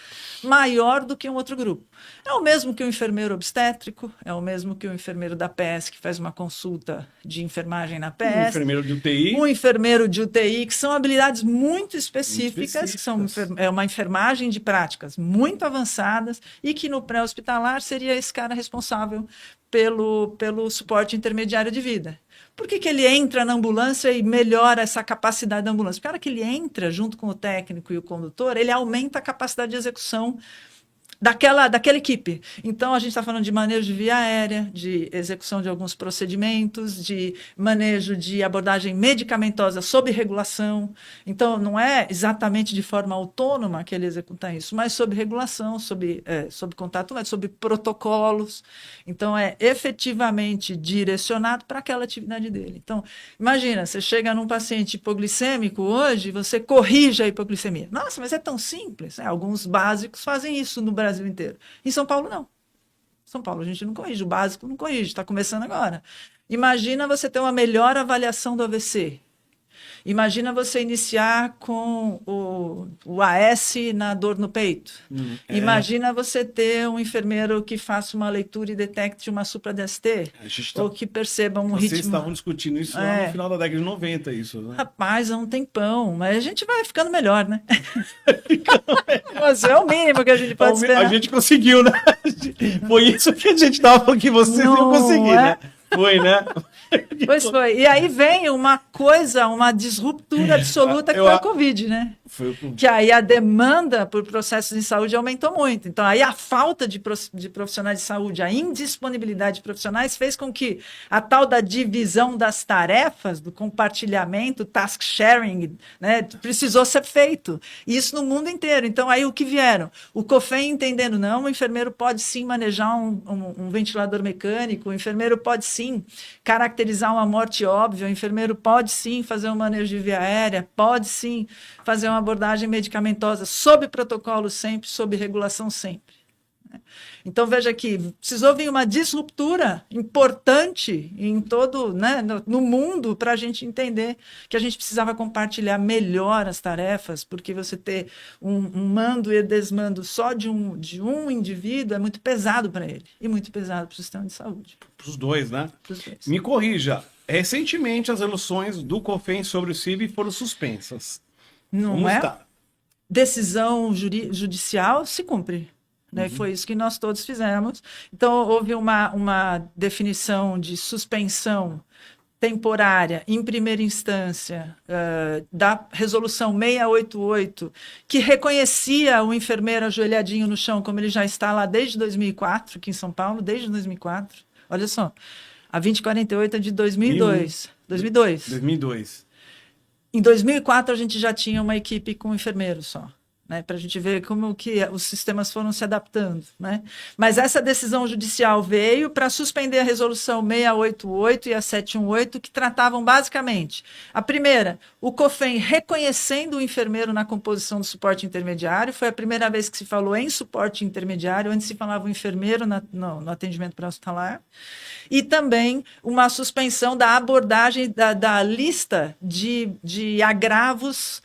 maior do que um outro grupo. É o mesmo que o enfermeiro obstétrico, é o mesmo que o enfermeiro da PS que faz uma consulta de enfermagem na PS. Um enfermeiro de UTI. Um enfermeiro de UTI, que são habilidades muito específicas, que são uma enfermagem de práticas muito avançadas e que no pré-hospitalar seria esse cara responsável pelo suporte intermediário de vida. Por que ele entra na ambulância e melhora essa capacidade da ambulância? Porque a hora que ele entra junto com o técnico e o condutor, ele aumenta a capacidade de execução daquela equipe. Então, a gente está falando de manejo de via aérea, de execução de alguns procedimentos, de manejo de abordagem medicamentosa sob regulação. Então, não é exatamente de forma autônoma que ele executa isso, mas sob regulação, sob contato, sob protocolos. Então, é efetivamente direcionado para aquela atividade dele. Então, imagina, você chega num paciente hipoglicêmico hoje, você corrige a hipoglicemia. Nossa, mas é tão simples. Alguns básicos fazem isso no Brasil inteiro. Em São Paulo, não. São Paulo, a gente não corrige. O básico não corrige, está começando agora. Imagina você ter uma melhor avaliação do AVC. Imagina você iniciar com o AS na dor no peito. Imagina você ter um enfermeiro que faça uma leitura e detecte uma supra-DST, ou que perceba um ritmo... Vocês estavam discutindo isso lá no final da década de 90, isso, né? Rapaz, há um tempão, mas a gente vai ficando melhor, né? Mas é o mínimo que a gente pode esperar. A gente conseguiu, né? Foi isso que a gente estava falando que vocês iam conseguir, né? Foi, né? Pois foi. E aí vem uma disruptura absoluta que foi o Covid, né? Que aí a demanda por processos em saúde aumentou muito. Então, aí a falta de profissionais de saúde, a indisponibilidade de profissionais fez com que a tal da divisão das tarefas, do compartilhamento, task sharing, né, precisou ser feito. E isso no mundo inteiro. Então, aí o que vieram? O COFEN entendendo, não, o enfermeiro pode sim manejar um ventilador mecânico, o enfermeiro pode sim caracterizar uma morte óbvia, o enfermeiro pode sim fazer um manejo de via aérea, pode sim fazer uma abordagem medicamentosa sob protocolo sempre, sob regulação sempre. Então, veja que precisou vir uma disruptura importante em todo, né, no mundo para a gente entender que a gente precisava compartilhar melhor as tarefas, porque você ter um mando e desmando só de um indivíduo é muito pesado para ele e muito pesado para o sistema de saúde. Para os dois, né? Pros dois. Me corrija. Recentemente, as resoluções do COFEN sobre o CIV foram suspensas. Não Como é? está? Decisão judicial se cumpre. Né? Foi isso que nós todos fizemos. Então, houve uma definição de suspensão temporária, em primeira instância, da resolução 688, que reconhecia o enfermeiro ajoelhadinho no chão, como ele já está lá desde 2004, aqui em São Paulo, desde 2004. Olha só, a 2048 é de 2002. 2002. Em 2004, a gente já tinha uma equipe com enfermeiros só. Né, para a gente ver como que os sistemas foram se adaptando. Né? Mas essa decisão judicial veio para suspender a resolução 688 e a 718, que tratavam basicamente, a primeira, o COFEN reconhecendo o enfermeiro na composição do suporte intermediário, foi a primeira vez que se falou em suporte intermediário, antes se falava o enfermeiro no atendimento pré-hospitalar, e também uma suspensão da abordagem da lista de agravos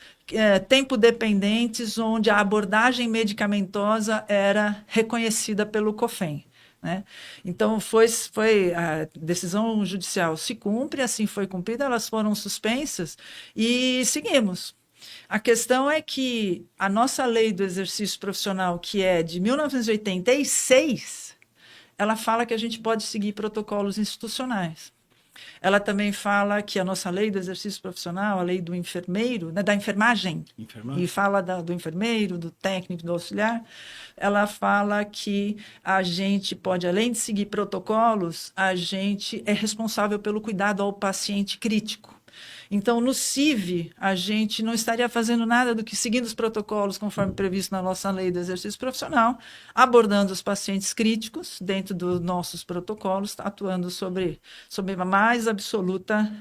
tempo dependentes, onde a abordagem medicamentosa era reconhecida pelo COFEN. Né? Então, a decisão judicial se cumpre, assim foi cumprida, elas foram suspensas e seguimos. A questão é que a nossa lei do exercício profissional, que é de 1986, ela fala que a gente pode seguir protocolos institucionais. Ela também fala que a nossa lei do exercício profissional, a lei do enfermeiro, né, da enfermagem, e fala do enfermeiro, do técnico, do auxiliar, ela fala que a gente pode, além de seguir protocolos, a gente é responsável pelo cuidado ao paciente crítico. Então, no CIV, a gente não estaria fazendo nada do que seguindo os protocolos conforme previsto na nossa lei do exercício profissional, abordando os pacientes críticos dentro dos nossos protocolos, atuando sobre a mais absoluta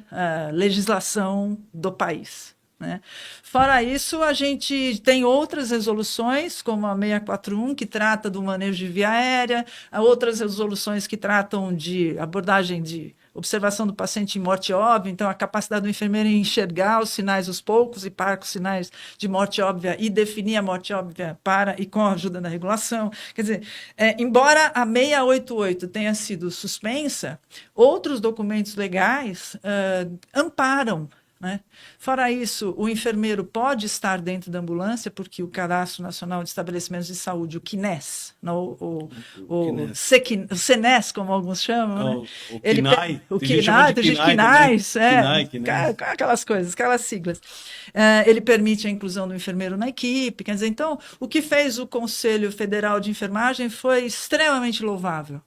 legislação do país. Né? Fora isso, a gente tem outras resoluções, como a 641, que trata do manejo de via aérea, outras resoluções que tratam de abordagem de observação do paciente em morte óbvia, então a capacidade do enfermeiro em enxergar os sinais, os poucos e parcos sinais de morte óbvia e definir a morte óbvia e com a ajuda da regulação. Quer dizer, embora a 688 tenha sido suspensa, outros documentos legais amparam. Né? Fora isso, o enfermeiro pode estar dentro da ambulância, porque o Cadastro Nacional de Estabelecimentos de Saúde, o CNES, o CNES, como alguns chamam, né? O CNAI, tem gente CNAIS, aquelas coisas, aquelas siglas. Ele permite a inclusão do enfermeiro na equipe. Quer dizer, então, o que fez o Conselho Federal de Enfermagem foi extremamente louvável.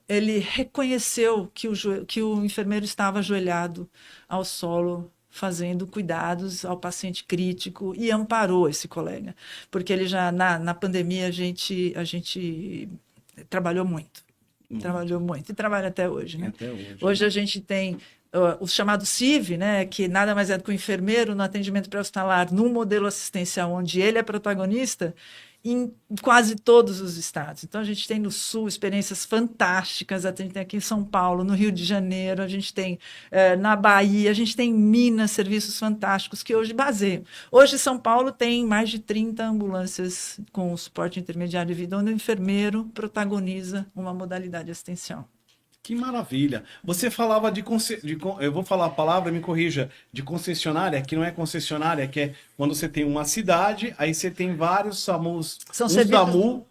Ele reconheceu que o enfermeiro estava ajoelhado ao solo, fazendo cuidados ao paciente crítico, e amparou esse colega, porque ele já, na pandemia, a gente trabalhou muito, e trabalha até hoje. Né? Hoje a gente tem o chamado CIV, né, que nada mais é do que o enfermeiro no atendimento pré-hospitalar, num modelo assistencial onde ele é protagonista, em quase todos os estados. Então, a gente tem no Sul experiências fantásticas, a gente tem aqui em São Paulo, no Rio de Janeiro, a gente tem na Bahia, a gente tem em Minas serviços fantásticos que hoje baseiam. Hoje, São Paulo tem mais de 30 ambulâncias com suporte intermediário de vida, onde o enfermeiro protagoniza uma modalidade assistencial. Que maravilha. Você falava eu vou falar a palavra, me corrija, de concessionária, que não é concessionária, que é quando você tem uma cidade, aí você tem vários SAMUs. São serviços...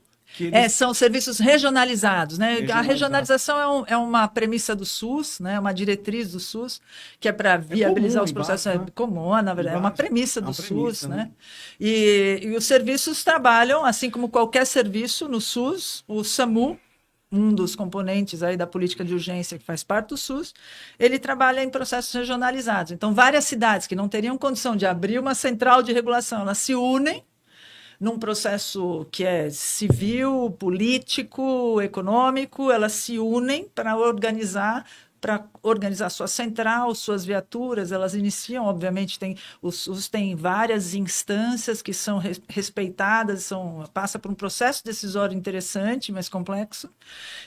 são serviços regionalizados. Né? A regionalização é uma premissa do SUS, né? Uma diretriz do SUS, que é para viabilizar os processos. Né? Comum, na verdade, é uma premissa do SUS. Né? E os serviços trabalham, assim como qualquer serviço no SUS, o SAMU, um dos componentes aí da política de urgência que faz parte do SUS, ele trabalha em processos regionalizados. Então, várias cidades que não teriam condição de abrir uma central de regulação, elas se unem num processo que é civil, político, econômico, elas se unem para organizar para organizar sua central, suas viaturas, elas iniciam, obviamente, o SUS tem várias instâncias que são respeitadas, passa por um processo decisório interessante, mas complexo,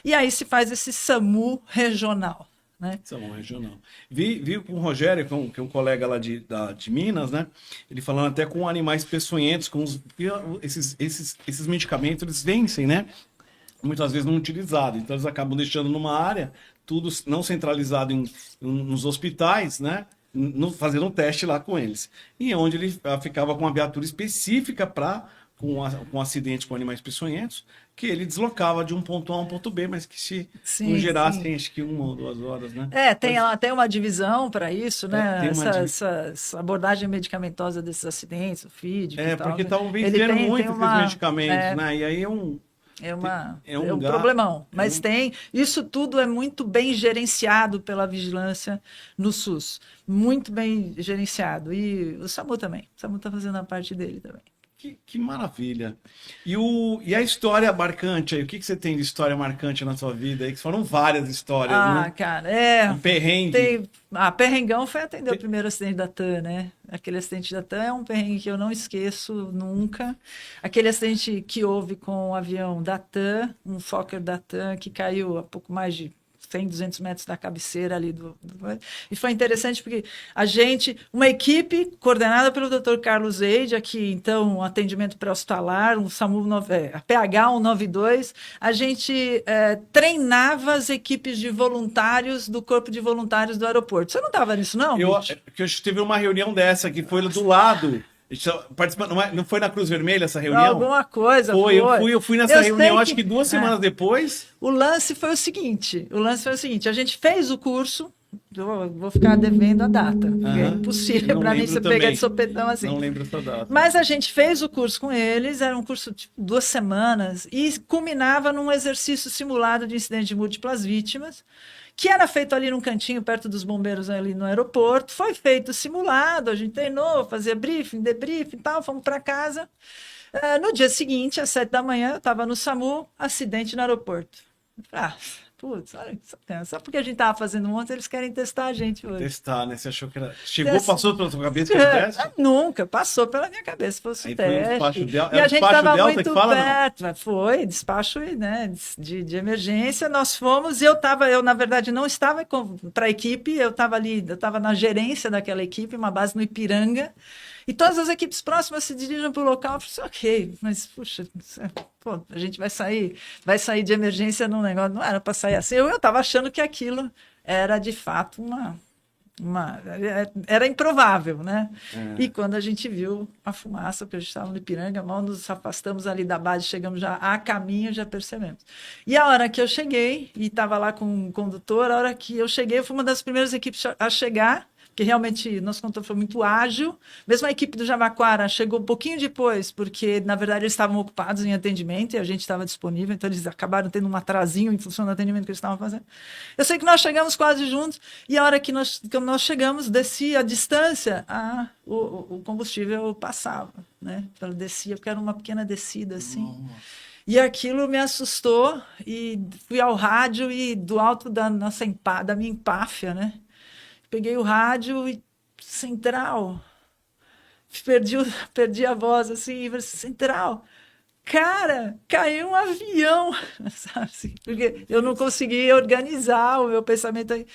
e aí se faz esse SAMU regional. Né? SAMU regional. Vi com o Rogério, que é um colega lá de Minas, né? Ele falando até com animais peçonhentos, esses medicamentos, eles vencem, né? Muitas vezes não utilizado, então eles acabam deixando numa área, tudo não centralizado nos hospitais, né? Fazendo um teste lá com eles. E onde ele ficava com uma viatura específica para com acidentes com animais peçonhentos, que ele deslocava de um ponto A a um ponto B, mas que se não gerassem, acho que 1 ou 2 horas, né? Ela tem uma divisão para isso, né? Essa abordagem medicamentosa desses acidentes, o FID e tal. Porque estavam vendendo muito esses medicamentos, né? E aí é um problemão. Mas isso tudo é muito bem gerenciado pela vigilância no SUS. Muito bem gerenciado. E o SAMU também. O SAMU está fazendo a parte dele também. Que maravilha. E a história marcante aí? O que você tem de história marcante na sua vida aí? Que foram várias histórias, né? Cara, Um perrengue. Perrengão foi atender o primeiro acidente da TAM, né? Aquele acidente da TAM é um perrengue que eu não esqueço nunca. Aquele acidente que houve com o avião da TAM, um Fokker da TAM, que caiu a pouco mais de 100, 200 metros da cabeceira ali E foi interessante porque uma equipe coordenada pelo Dr. Carlos Eide, aqui, então, um atendimento pré-hospitalar, um SAMU, PH 192, a gente treinava as equipes de voluntários do Corpo de Voluntários do aeroporto. Você não estava nisso, não? Eu tive uma reunião dessa, que foi do lado... Participando, não foi na Cruz Vermelha essa reunião? Alguma coisa. Eu fui nessa reunião, acho que 2 semanas depois. O lance foi o seguinte: a gente fez o curso, eu vou ficar devendo a data, porque é impossível para mim você pegar de sopetão assim. Não lembro essa data. Mas a gente fez o curso com eles, era um curso de 2 semanas, e culminava num exercício simulado de incidente de múltiplas vítimas, que era feito ali num cantinho perto dos bombeiros ali no aeroporto. Foi feito simulado, a gente treinou, fazia briefing, debriefing e tal, fomos para casa. No dia seguinte, às 7 da manhã, eu estava no SAMU, acidente no aeroporto. Putz, olha, só porque a gente estava fazendo um monte, eles querem testar a gente hoje. Testar, né? Você achou que era... Passou pela sua cabeça que era teste? Nunca, passou pela minha cabeça que fosse teste. Foi e a gente estava muito perto. Não? Foi, despacho, né, de emergência. Nós fomos e eu, na verdade, não estava para a equipe, eu estava na gerência daquela equipe, uma base no Ipiranga. E todas as equipes próximas se dirigem para o local. Eu falei, ok, mas, puxa, a gente vai sair de emergência num negócio, não era para sair assim. Eu estava achando que aquilo era, de fato, era improvável, né? E quando a gente viu a fumaça, porque a gente estava no Ipiranga, mal nos afastamos ali da base, chegamos já a caminho, já percebemos. E a hora que eu cheguei, e estava lá com o condutor, a hora que eu cheguei, eu fui uma das primeiras equipes a chegar, que realmente nosso condutor foi muito ágil. Mesmo a equipe do Jabaquara chegou um pouquinho depois, porque, na verdade, eles estavam ocupados em atendimento e a gente estava disponível, então eles acabaram tendo um atrasinho em função do atendimento que eles estavam fazendo. Eu sei que nós chegamos quase juntos e a hora que nós chegamos, descia a distância, o combustível passava, né? Ela descia, porque era uma pequena descida, assim. E aquilo me assustou e fui ao rádio e do alto da minha empáfia, né? Peguei o rádio e central, perdi a voz assim, central, cara, caiu um avião, sabe assim, porque eu não conseguia organizar o meu pensamento aí.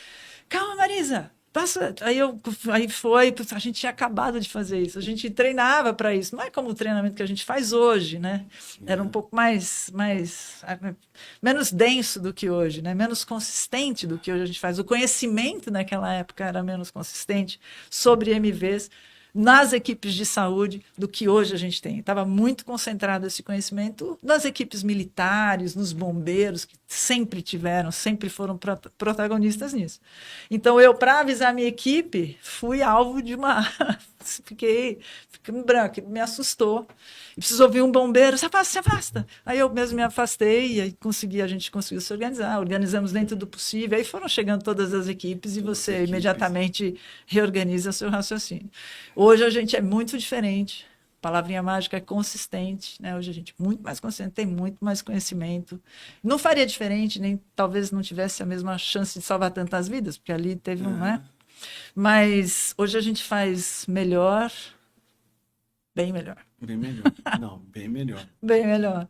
Calma, Marisa, passa. Aí a gente tinha acabado de fazer isso, a gente treinava para isso, não é como o treinamento que a gente faz hoje, né? Era um pouco menos denso do que hoje, né? Menos consistente do que hoje a gente faz. O conhecimento naquela época era menos consistente sobre MVs nas equipes de saúde do que hoje a gente tem. Estava muito concentrado esse conhecimento nas equipes militares, nos bombeiros, que sempre foram protagonistas nisso. Então, para avisar a minha equipe, fui alvo de uma... Fiquei em branco, me assustou. E precisou ouvir um bombeiro, se afasta. Aí eu mesmo me afastei e aí a gente conseguiu se organizar. Organizamos dentro do possível. Aí foram chegando todas as equipes e você imediatamente reorganiza seu raciocínio. Hoje a gente é muito diferente. palavrinha mágica é consistente, né? Hoje a gente é muito mais consistente, tem muito mais conhecimento. Não faria diferente, nem talvez não tivesse a mesma chance de salvar tantas vidas, porque ali teve um, né? Mas hoje a gente faz melhor, bem melhor. Bem melhor. Não, bem melhor. Bem melhor.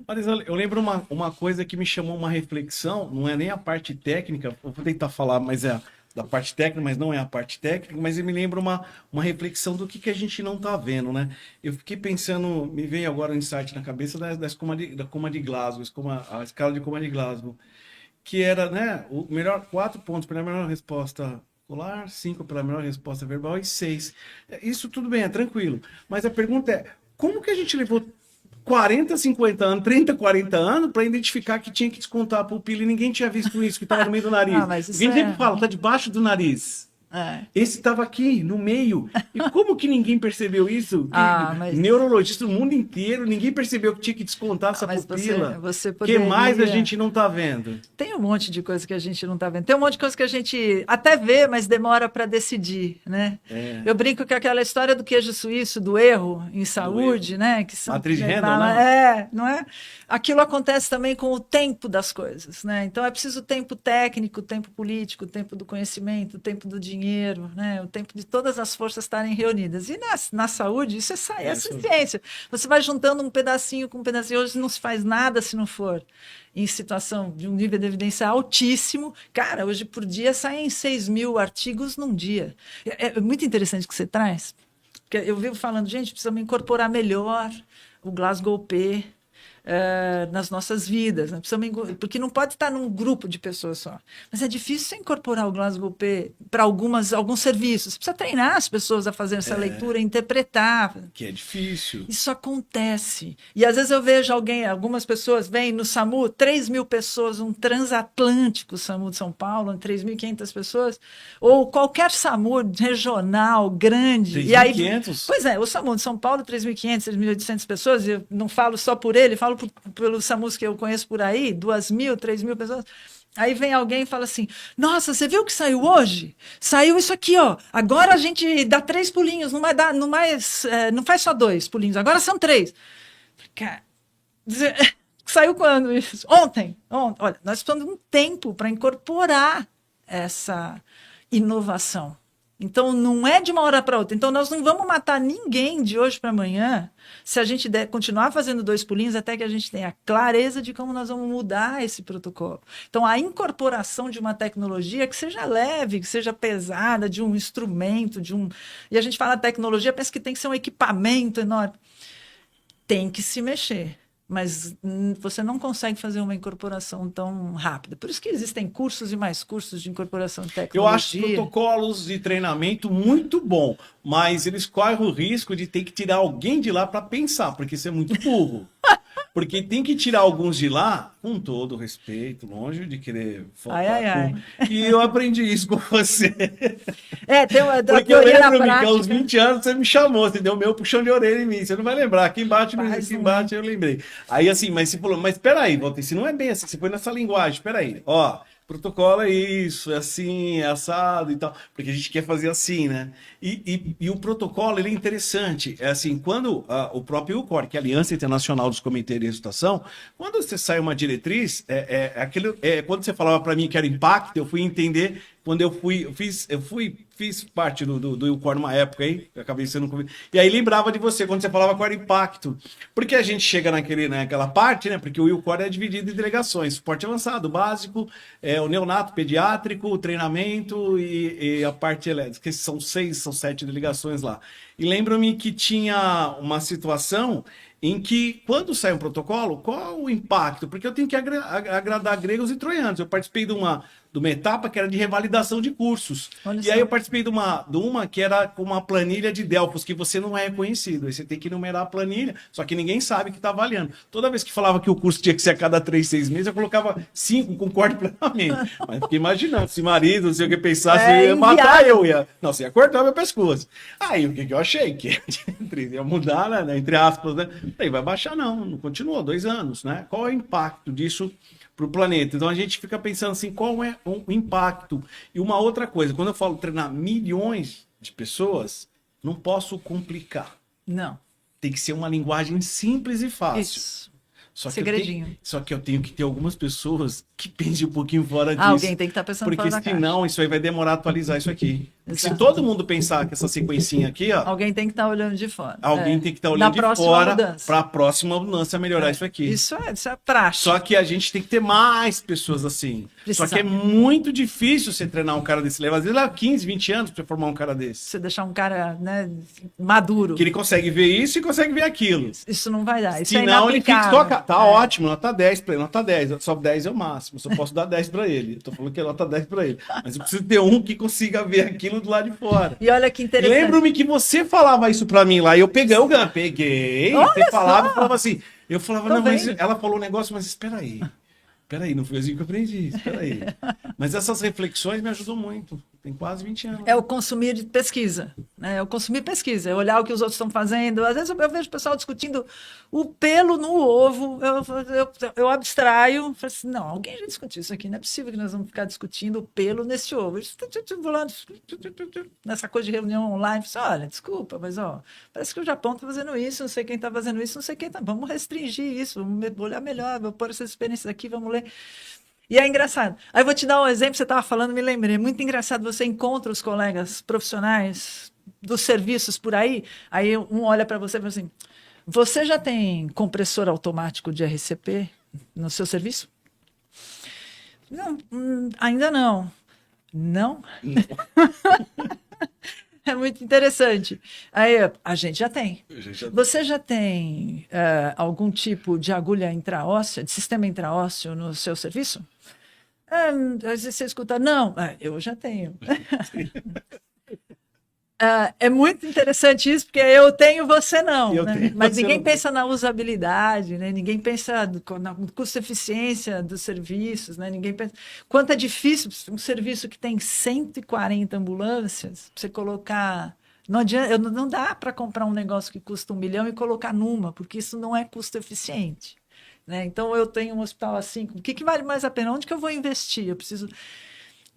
Marisa, eu lembro uma coisa que me chamou uma reflexão, não é nem a parte técnica, eu vou tentar falar, mas é da parte técnica, mas não é a parte técnica, mas me lembra uma reflexão do que a gente não está vendo, né? Eu fiquei pensando, me veio agora um insight na cabeça da Coma de Glasgow, a escala de Coma de Glasgow, que era, né, o melhor 4 pontos pela melhor resposta ocular, 5 pela melhor resposta verbal e 6. Isso tudo bem, é tranquilo. Mas a pergunta é, como que a gente levou 40, 50 anos, 30, 40 anos para identificar que tinha que descontar a pupila e ninguém tinha visto isso, que estava no meio do nariz? Mas isso Ninguém sempre fala, tá debaixo do nariz. Esse estava aqui, no meio. E como que ninguém percebeu isso? Neurologista do mundo inteiro, ninguém percebeu que tinha que descontar essa pupila. Você O poderia... que mais a gente não está vendo? Tem um monte de coisa que a gente não está vendo. Tem um monte de coisa que a gente até vê, mas demora para decidir, né? Eu brinco que aquela história do queijo suíço, do erro em saúde, né? Que são, Matriz Randall, não é? Aquilo acontece também com o tempo das coisas, né? Então é preciso tempo técnico, tempo político, tempo do conhecimento, tempo do dinheiro, né? O tempo de todas as forças estarem reunidas. E na saúde, isso é ciência. Você vai juntando um pedacinho com um pedacinho. Hoje não se faz nada se não for em situação de um nível de evidência altíssimo. Cara, hoje por dia saem 6 mil artigos num dia. É muito interessante o que você traz. Porque eu vivo falando, gente, precisamos incorporar melhor o Glasgow P nas nossas vidas, né? Porque não pode estar num grupo de pessoas só. Mas é difícil você incorporar o Glasgow P para alguns serviços. Você precisa treinar as pessoas a fazer essa leitura, interpretar. Que é difícil. Isso acontece. E às vezes eu vejo algumas pessoas vêm no SAMU, 3 mil pessoas, um transatlântico SAMU de São Paulo, 3.500 pessoas, ou qualquer SAMU regional, grande. 3.500? Pois é, o SAMU de São Paulo, 3.500, 3.800 pessoas, e eu não falo só por ele, falo pelos SAMUs que eu conheço por aí, 2.000, 3.000 pessoas. Aí vem alguém e fala assim, nossa, você viu o que saiu hoje? Saiu isso aqui, ó. Agora a gente dá 3 pulinhos, não faz só 2 pulinhos, agora são 3. Cara, saiu quando isso? Ontem. Olha, nós precisamos de um tempo para incorporar essa inovação. Então, não é de uma hora para outra. Então, nós não vamos matar ninguém de hoje para amanhã se a gente continuar fazendo 2 pulinhos até que a gente tenha clareza de como nós vamos mudar esse protocolo. Então, a incorporação de uma tecnologia que seja leve, que seja pesada, de um instrumento, E a gente fala tecnologia, pensa que tem que ser um equipamento enorme. Tem que se mexer. Mas você não consegue fazer uma incorporação tão rápida. Por isso que existem cursos e mais cursos de incorporação de tecnologia. Eu acho protocolos de treinamento muito bom, mas eles correm o risco de ter que tirar alguém de lá para pensar, porque isso é muito burro. Porque tem que tirar alguns de lá, com todo respeito, longe de querer focar. E eu aprendi isso com você. Porque eu lembro que aos 20 anos você me chamou, você deu meu puxão de orelha em mim. Você não vai lembrar, aqui embaixo eu lembrei. Aí assim, mas você falou, mas peraí, Walter, se não é bem assim, você foi nessa linguagem, peraí, ó. Protocolo é isso, é assim, é assado e tal, porque a gente quer fazer assim, né? E o protocolo, ele é interessante, é assim, quando o próprio UCOR, que é a Aliança Internacional dos Comitês de Resultação, quando você sai uma diretriz, quando você falava para mim que era impacto, eu fui entender, quando eu fiz parte do UCOR numa época aí, eu acabei sendo convidado, e aí lembrava de você, quando você falava qual era impacto, porque a gente chega naquela parte, né, porque o UCOR é dividido em delegações, suporte avançado, básico, o neonato pediátrico, o treinamento e a parte elétrica, que são 7 delegações lá. E lembro-me que tinha uma situação em que, quando sai um protocolo, qual o impacto? Porque eu tenho que agradar gregos e troianos. Eu participei de uma etapa que era de revalidação de cursos. Aí eu participei de uma que era com uma planilha de Delfos, que você não é reconhecido. Aí você tem que numerar a planilha, só que ninguém sabe que está avaliando. Toda vez que falava que o curso tinha que ser a cada 3, 6 meses, eu colocava 5, concordo plenamente. Mas fiquei imaginando, se marido, não sei o que pensasse, ia matar não, você ia cortar meu pescoço. Aí o que eu achei? Que ia mudar, né? Entre aspas, né? Aí vai baixar, não continuou 2 anos, né? Qual é o impacto disso para o planeta? Então a gente fica pensando assim, qual é o impacto? E uma outra coisa, quando eu falo treinar milhões de pessoas, não posso complicar. Não. tem que ser uma linguagem simples e fácil. Isso. Só que Segredinho. só que eu tenho que ter algumas pessoas que pensem um pouquinho fora disso. Alguém tem que estar pensando Porque fora da caixa. senão isso aí vai demorar a atualizar isso aqui. Se Exato. todo mundo pensar que essa sequencinha aqui, ó, Alguém tem que estar olhando de fora. alguém tem que estar Na olhando de próxima fora mudança. para a próxima mudança melhorar isso aqui. Isso é prático. Só que a gente tem que ter mais pessoas assim. Precisa. Só que é muito difícil você treinar um cara desse. Às vezes leva 15, 20 anos para formar um cara desse. Você deixar um cara, né, maduro. Que ele consegue ver isso e consegue ver aquilo. Isso não vai dar. Isso é Senão ele fica inaplicável. Tá ótimo, nota 10 para ele, nota 10. Só 10 é o máximo. Só posso dar 10 para ele. Eu tô falando que é nota 10 para ele. Mas eu preciso ter um que consiga ver aquilo do lado de fora. E olha que interessante. Lembro-me que você falava isso pra mim lá, e eu peguei, peguei, Olha você falava só. e falava assim, eu falava, Tô não, mas vendo. ela falou um negócio, mas espera aí, não foi assim que eu aprendi, espera aí. Mas essas reflexões me ajudam muito, tem quase 20 anos. É o consumir de pesquisa, né? É o consumir pesquisa, é olhar o que os outros estão fazendo. Às vezes eu vejo o pessoal discutindo o pelo no ovo, eu abstraio, falo assim, não, alguém já discutiu isso aqui, não é possível que nós vamos ficar discutindo o pelo nesse ovo. Vou lá, nessa coisa de reunião online, assim, olha, desculpa, mas ó, parece que o Japão está fazendo isso, não sei quem está fazendo isso, não sei quem está, vamos restringir isso, vamos olhar melhor, vou pôr essas experiências aqui, vamos ler. E é engraçado. Aí eu vou te dar um exemplo, você estava falando, me lembrei. É muito engraçado, você encontra os colegas profissionais dos serviços por aí, aí um olha para você e fala assim, você já tem compressor automático de RCP no seu serviço? Não, ainda não. Não? É muito interessante. Aí a gente já tem. Você já tem algum tipo de agulha intraóssea, de sistema intraósseo no seu serviço? Às vezes você escuta, não, eu já tenho. É muito interessante isso, porque eu tenho, você não. Né? Mas ninguém pensa na usabilidade, né? Ninguém pensa na custo-eficiência dos serviços, né? Ninguém pensa. Quanto é difícil um serviço que tem 140 ambulâncias, você colocar. Não adianta, não dá para comprar um negócio que custa 1 milhão e colocar numa, porque isso não é custo-eficiente. Né? Então, eu tenho um hospital assim, o que vale mais a pena? Onde que eu vou investir? Eu preciso.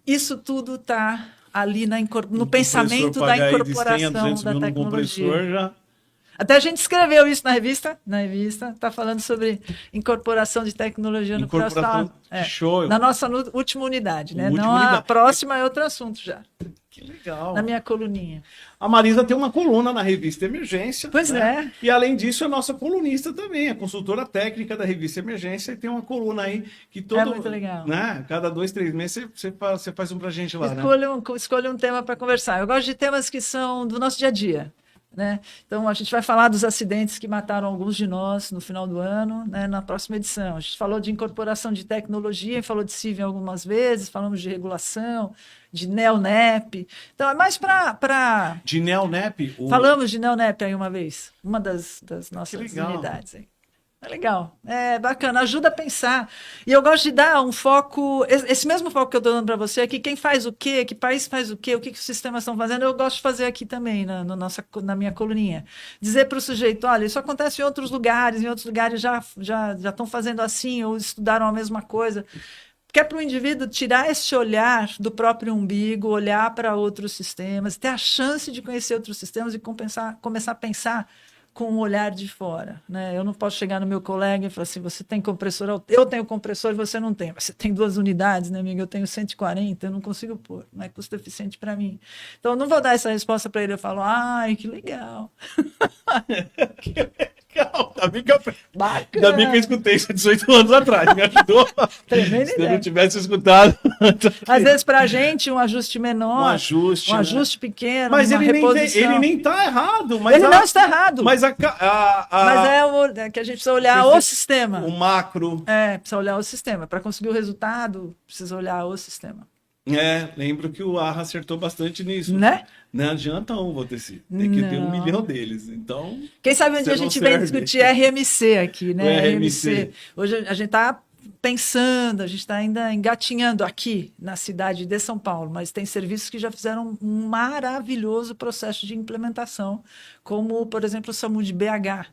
Isso tudo está ali no pensamento da incorporação da tecnologia. Já... Até a gente escreveu isso na revista está falando sobre incorporação de tecnologia no hospital. Show. Na nossa última unidade, né? Não a próxima é outro assunto já. Que legal. Na minha coluninha. A Marisa tem uma coluna na revista Emergência. Pois né? é. E além disso, é nossa colunista também, a consultora técnica da revista Emergência, e tem uma coluna aí que todo. É muito legal. Né? Cada 2, 3 meses você faz um pra gente lá. Escolha um tema para conversar. Eu gosto de temas que são do nosso dia a dia. Né? Então, a gente vai falar dos acidentes que mataram alguns de nós no final do ano, né? Na próxima edição. A gente falou de incorporação de tecnologia, falou de CIV algumas vezes, falamos de regulação, de NEONEP. Então, é mais para... De NEONEP? Falamos de NEONEP aí uma vez, uma das nossas unidades aí. É legal, é bacana, ajuda a pensar. E eu gosto de dar um foco, esse mesmo foco que eu estou dando para você aqui, quem faz o quê, que país faz o quê, o que os sistemas estão fazendo, eu gosto de fazer aqui também, na minha coluninha. Dizer para o sujeito, olha, isso acontece em outros lugares já estão fazendo assim, ou estudaram a mesma coisa. Porque é para o indivíduo tirar esse olhar do próprio umbigo, olhar para outros sistemas, ter a chance de conhecer outros sistemas e começar a pensar com um olhar de fora, né? Eu não posso chegar no meu colega e falar assim, você tem compressor, eu tenho compressor e você não tem. Você tem 2 unidades, né, amigo? Eu tenho 140, eu não consigo pôr, não é custo eficiente para mim. Então, eu não vou dar essa resposta para ele, eu falo, ai, que legal. Que legal, ainda bem que eu escutei isso 18 anos atrás, me ajudou. Se eu não tivesse escutado. Às vezes, para a gente, um ajuste menor, um ajuste pequeno, mas uma reposição. ele nem está errado. Ele não está errado. Mas é que a gente precisa olhar o sistema. O macro. Precisa olhar o sistema. Para conseguir o resultado, precisa olhar o sistema. Lembro que o Arra acertou bastante nisso. Né? Não adianta Voteci. Tem que ter 1 milhão deles. Então. Quem sabe um dia a gente vem discutir RMC aqui, né? RMC. Hoje a gente está pensando, a gente está ainda engatinhando aqui na cidade de São Paulo, mas tem serviços que já fizeram um maravilhoso processo de implementação, como, por exemplo, o SAMU de BH.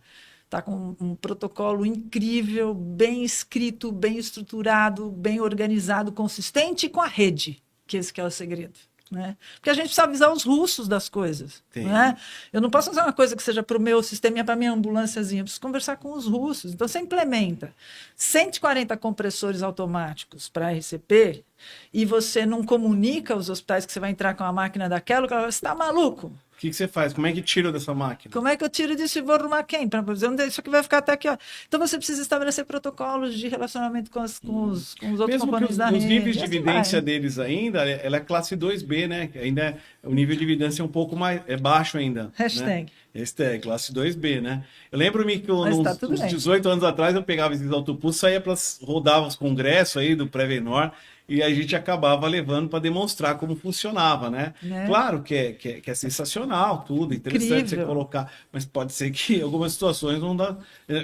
Está com um protocolo incrível, bem escrito, bem estruturado, bem organizado, consistente e com a rede, que esse que é o segredo. né? Porque a gente precisa avisar os russos das coisas, né? Eu não posso fazer uma coisa que seja para o meu sistema, para a minha ambulânciazinha, eu preciso conversar com os russos. Então, você implementa 140 compressores automáticos para RCP e você não comunica aos hospitais que você vai entrar com a máquina daquela, você está maluco? O que você faz? Como é que tira dessa máquina? Como é que eu tiro disso e vou arrumar quem? Para dizer, isso aqui vai ficar até aqui. Ó. Então você precisa estabelecer protocolos de relacionamento com os outros Mesmo componentes que da os rede. níveis de Assim evidência vai. deles ainda, ela é classe 2B, né? Ainda o nível de evidência é um pouco mais baixo ainda. Hashtag. Né? Hashtag, classe 2B, né? Eu lembro-me que Mas tá tudo uns bem. 18 anos atrás eu pegava esses autobusses, saía para rodava os congressos aí do Prevenor e a gente acabava levando para demonstrar como funcionava, né? Claro que é sensacional tudo, interessante você colocar, mas pode ser que em algumas situações não dá.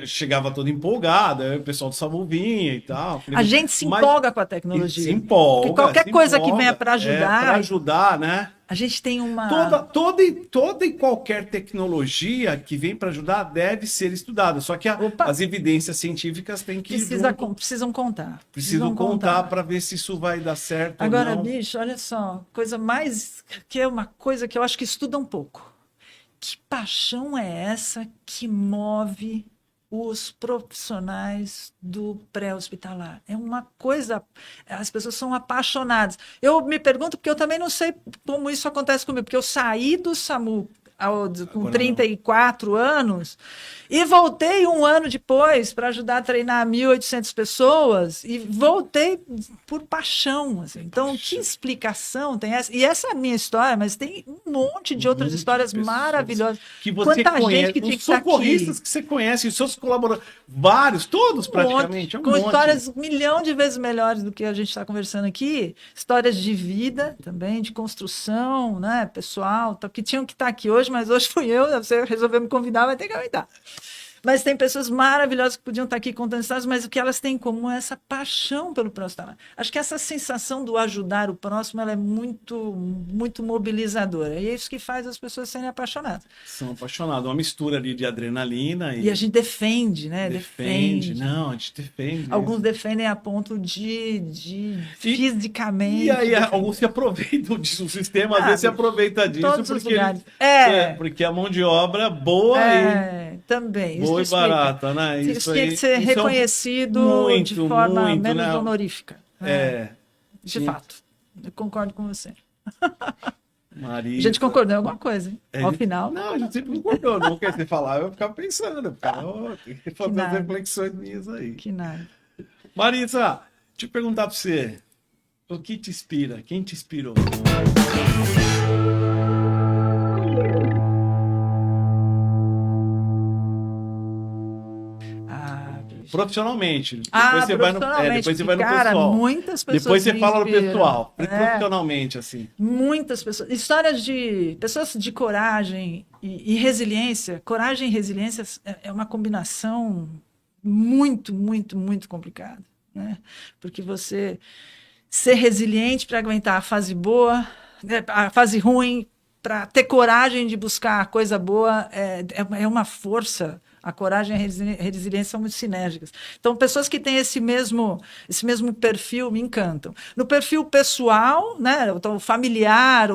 Chegava todo empolgado, aí o pessoal do SAMU vinha e tal. A gente se empolga com a tecnologia. Se empolga. Porque qualquer coisa que venha para para ajudar, né? A gente tem uma... Toda e qualquer tecnologia que vem para ajudar deve ser estudada. Só que as evidências científicas têm que precisam contar. Precisam contar para ver se isso vai dar certo. Agora, ou não. bicho, olha só, coisa mais... que é uma coisa que eu acho que estuda um pouco. Que paixão é essa que move os profissionais do pré-hospitalar? É uma coisa... As pessoas são apaixonadas. Eu me pergunto, porque eu também não sei como isso acontece comigo, porque eu saí do SAMU com 34 anos e voltei um ano depois para ajudar a treinar 1.800 pessoas e voltei por paixão. Assim. Então, que explicação tem essa? E essa é a minha história, mas tem um monte de outras histórias maravilhosas. Que você Quanta conhece, gente que tinha os que estar socorristas aqui. que você conhece, os seus colaboradores, vários, todos praticamente. Com histórias 1 milhão de vezes melhores do que a gente está conversando aqui. Histórias de vida também, de construção, né, pessoal, que tinham que estar aqui hoje, mas hoje fui eu, você resolveu me convidar, vai ter que aguentar. Mas tem pessoas maravilhosas que podiam estar aqui contando histórias, mas o que elas têm em comum é essa paixão pelo próximo. Acho que essa sensação do ajudar o próximo ela é muito, muito mobilizadora. E é isso que faz as pessoas serem apaixonadas. São apaixonadas. Uma mistura ali de adrenalina. E a gente defende, né? Defende. Não, a gente defende. Alguns defendem a ponto de fisicamente. E aí alguns se aproveitam disso. O sistema às vezes se aproveita disso. Todos os lugares. Porque a mão de obra boa também. Boa e barata, né? Isso tinha que ser reconhecido de forma menos honorífica. De fato. Eu concordo com você. Marisa. A gente concordou em alguma coisa, hein? Ao final. Não, a gente sempre concordou. Não quer você falar, eu ficava pensando. Tem que fazer as reflexões minhas aí. Que nada. Marisa, deixa eu perguntar para você. O que te inspira? Quem te inspirou? Profissionalmente. Depois você vai no, depois você vai no pessoal. Muitas pessoas depois você fala no pessoal. Profissionalmente, assim. Muitas pessoas. Histórias de pessoas de coragem e resiliência. Coragem e resiliência é uma combinação muito, muito, muito complicada. Né? Porque você ser resiliente para aguentar a fase boa, a fase ruim, para ter coragem de buscar a coisa boa, é uma força. A coragem e a resiliência são muito sinérgicas. Então, pessoas que têm esse mesmo perfil me encantam. No perfil pessoal, né, o familiar,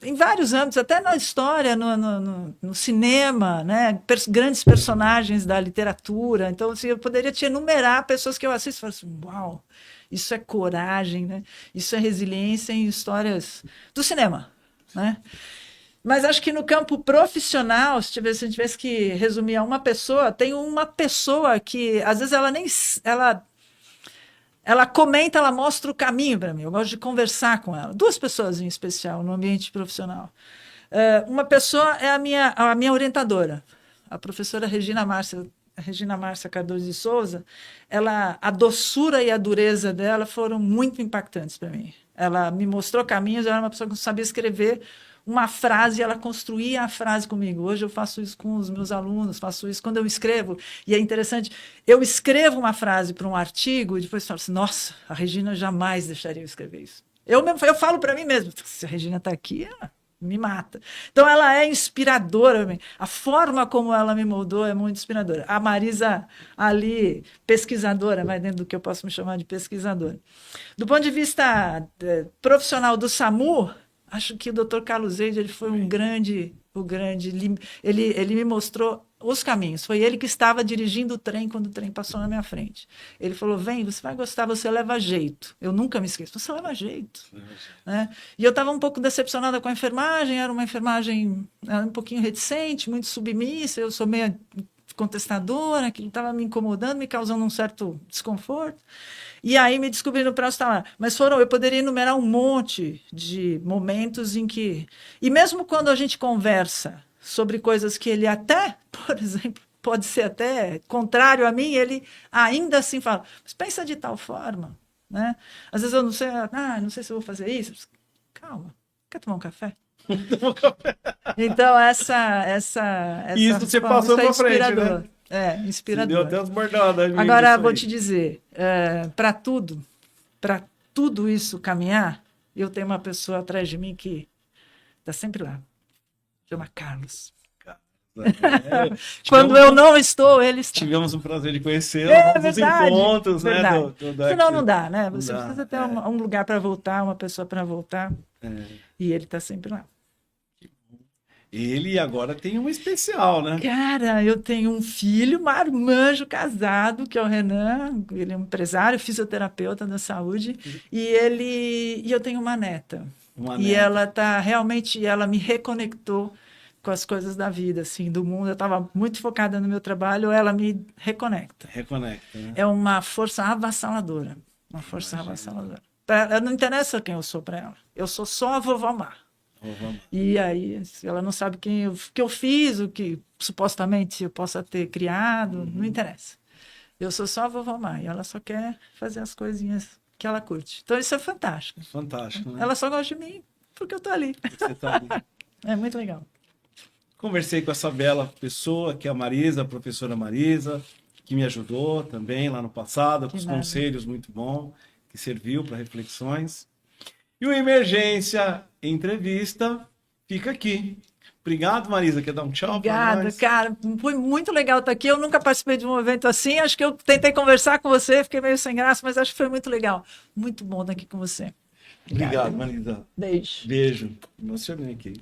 em vários âmbitos, até na história, no cinema, né, grandes personagens da literatura. Então, assim, eu poderia te enumerar pessoas que eu assisto e falo assim, uau, isso é coragem, né? Isso é resiliência em histórias do cinema, né? Mas acho que no campo profissional, se a gente tivesse que resumir a uma pessoa, tem uma pessoa que, às vezes, ela comenta, ela mostra o caminho para mim. Eu gosto de conversar com ela. 2 pessoas em especial no ambiente profissional. Uma pessoa é a minha orientadora, a professora Regina Márcia Cardoso de Souza. A doçura e a dureza dela foram muito impactantes para mim. Ela me mostrou caminhos, eu era uma pessoa que não sabia escrever uma frase, ela construía a frase comigo. Hoje eu faço isso com os meus alunos, faço isso quando eu escrevo. E é interessante, eu escrevo uma frase para um artigo e depois falo assim, nossa, a Regina jamais deixaria eu escrever isso. Eu falo para mim mesmo, se a Regina está aqui, me mata. Então, ela é inspiradora. A forma como ela me moldou é muito inspiradora. A Marisa ali, pesquisadora, vai dentro do que eu posso me chamar de pesquisadora. Do ponto de vista profissional do SAMU, acho que o Dr. Carlos Eide, ele foi ele me mostrou os caminhos. Foi ele que estava dirigindo o trem quando o trem passou na minha frente. Ele falou, vem, você vai gostar, você leva jeito. Eu nunca me esqueço, você leva jeito. Né? E eu estava um pouco decepcionada com a enfermagem, era uma enfermagem um pouquinho reticente, muito submissa, eu sou meio contestadora, aquilo estava me incomodando, me causando um certo desconforto. E aí me descobri no próximo hospitalar. Mas eu poderia enumerar um monte de momentos em que... E mesmo quando a gente conversa sobre coisas que ele até, por exemplo, pode ser até contrário a mim, ele ainda assim fala, mas pensa de tal forma, né? Às vezes eu não sei, não sei se eu vou fazer isso. Calma, quer tomar um café? Então, isso você passou para frente, né? Inspirador. Deu até umas bordadas. Agora, vou te dizer, para tudo isso caminhar, eu tenho uma pessoa atrás de mim que está sempre lá. Chama Carlos. Quando eu não estou, ele está. Tivemos o prazer de conhecê-lo nos encontros, verdade. né? Senão não dá, né? Você precisa ter um lugar para voltar, uma pessoa para voltar. E ele está sempre lá. Ele agora tem uma especial, né? Cara, eu tenho um filho, marmanjo, casado, que é o Renan. Ele é um empresário, fisioterapeuta da saúde. E eu tenho uma neta. E ela ela me reconectou com as coisas da vida, assim, do mundo. Eu estava muito focada no meu trabalho, ela me reconecta. Reconecta, né? É uma força avassaladora. Uma força avassaladora. Não interessa quem eu sou para ela. Eu sou só a vovó Mar. E aí, ela não sabe que eu fiz, o que supostamente eu possa ter criado, não interessa. Eu sou só a vovó Mar, e ela só quer fazer as coisinhas que ela curte. Então, isso é fantástico. Fantástico, né? Ela só gosta de mim porque eu tô ali. Você tá ali. É muito legal. Conversei com essa bela pessoa, que é a Marisa, a professora Marisa, que me ajudou também lá no passado, com os conselhos muito bons, que serviu para reflexões. E o Emergência Entrevista fica aqui. Obrigado, Marisa. Quer dar um tchau para nós? Obrigada, cara. Foi muito legal estar aqui. Eu nunca participei de um evento assim. Acho que eu tentei conversar com você, fiquei meio sem graça, mas acho que foi muito legal. Muito bom estar aqui com você. Obrigado, Marisa. Beijo. Beijo. Emocionei aqui.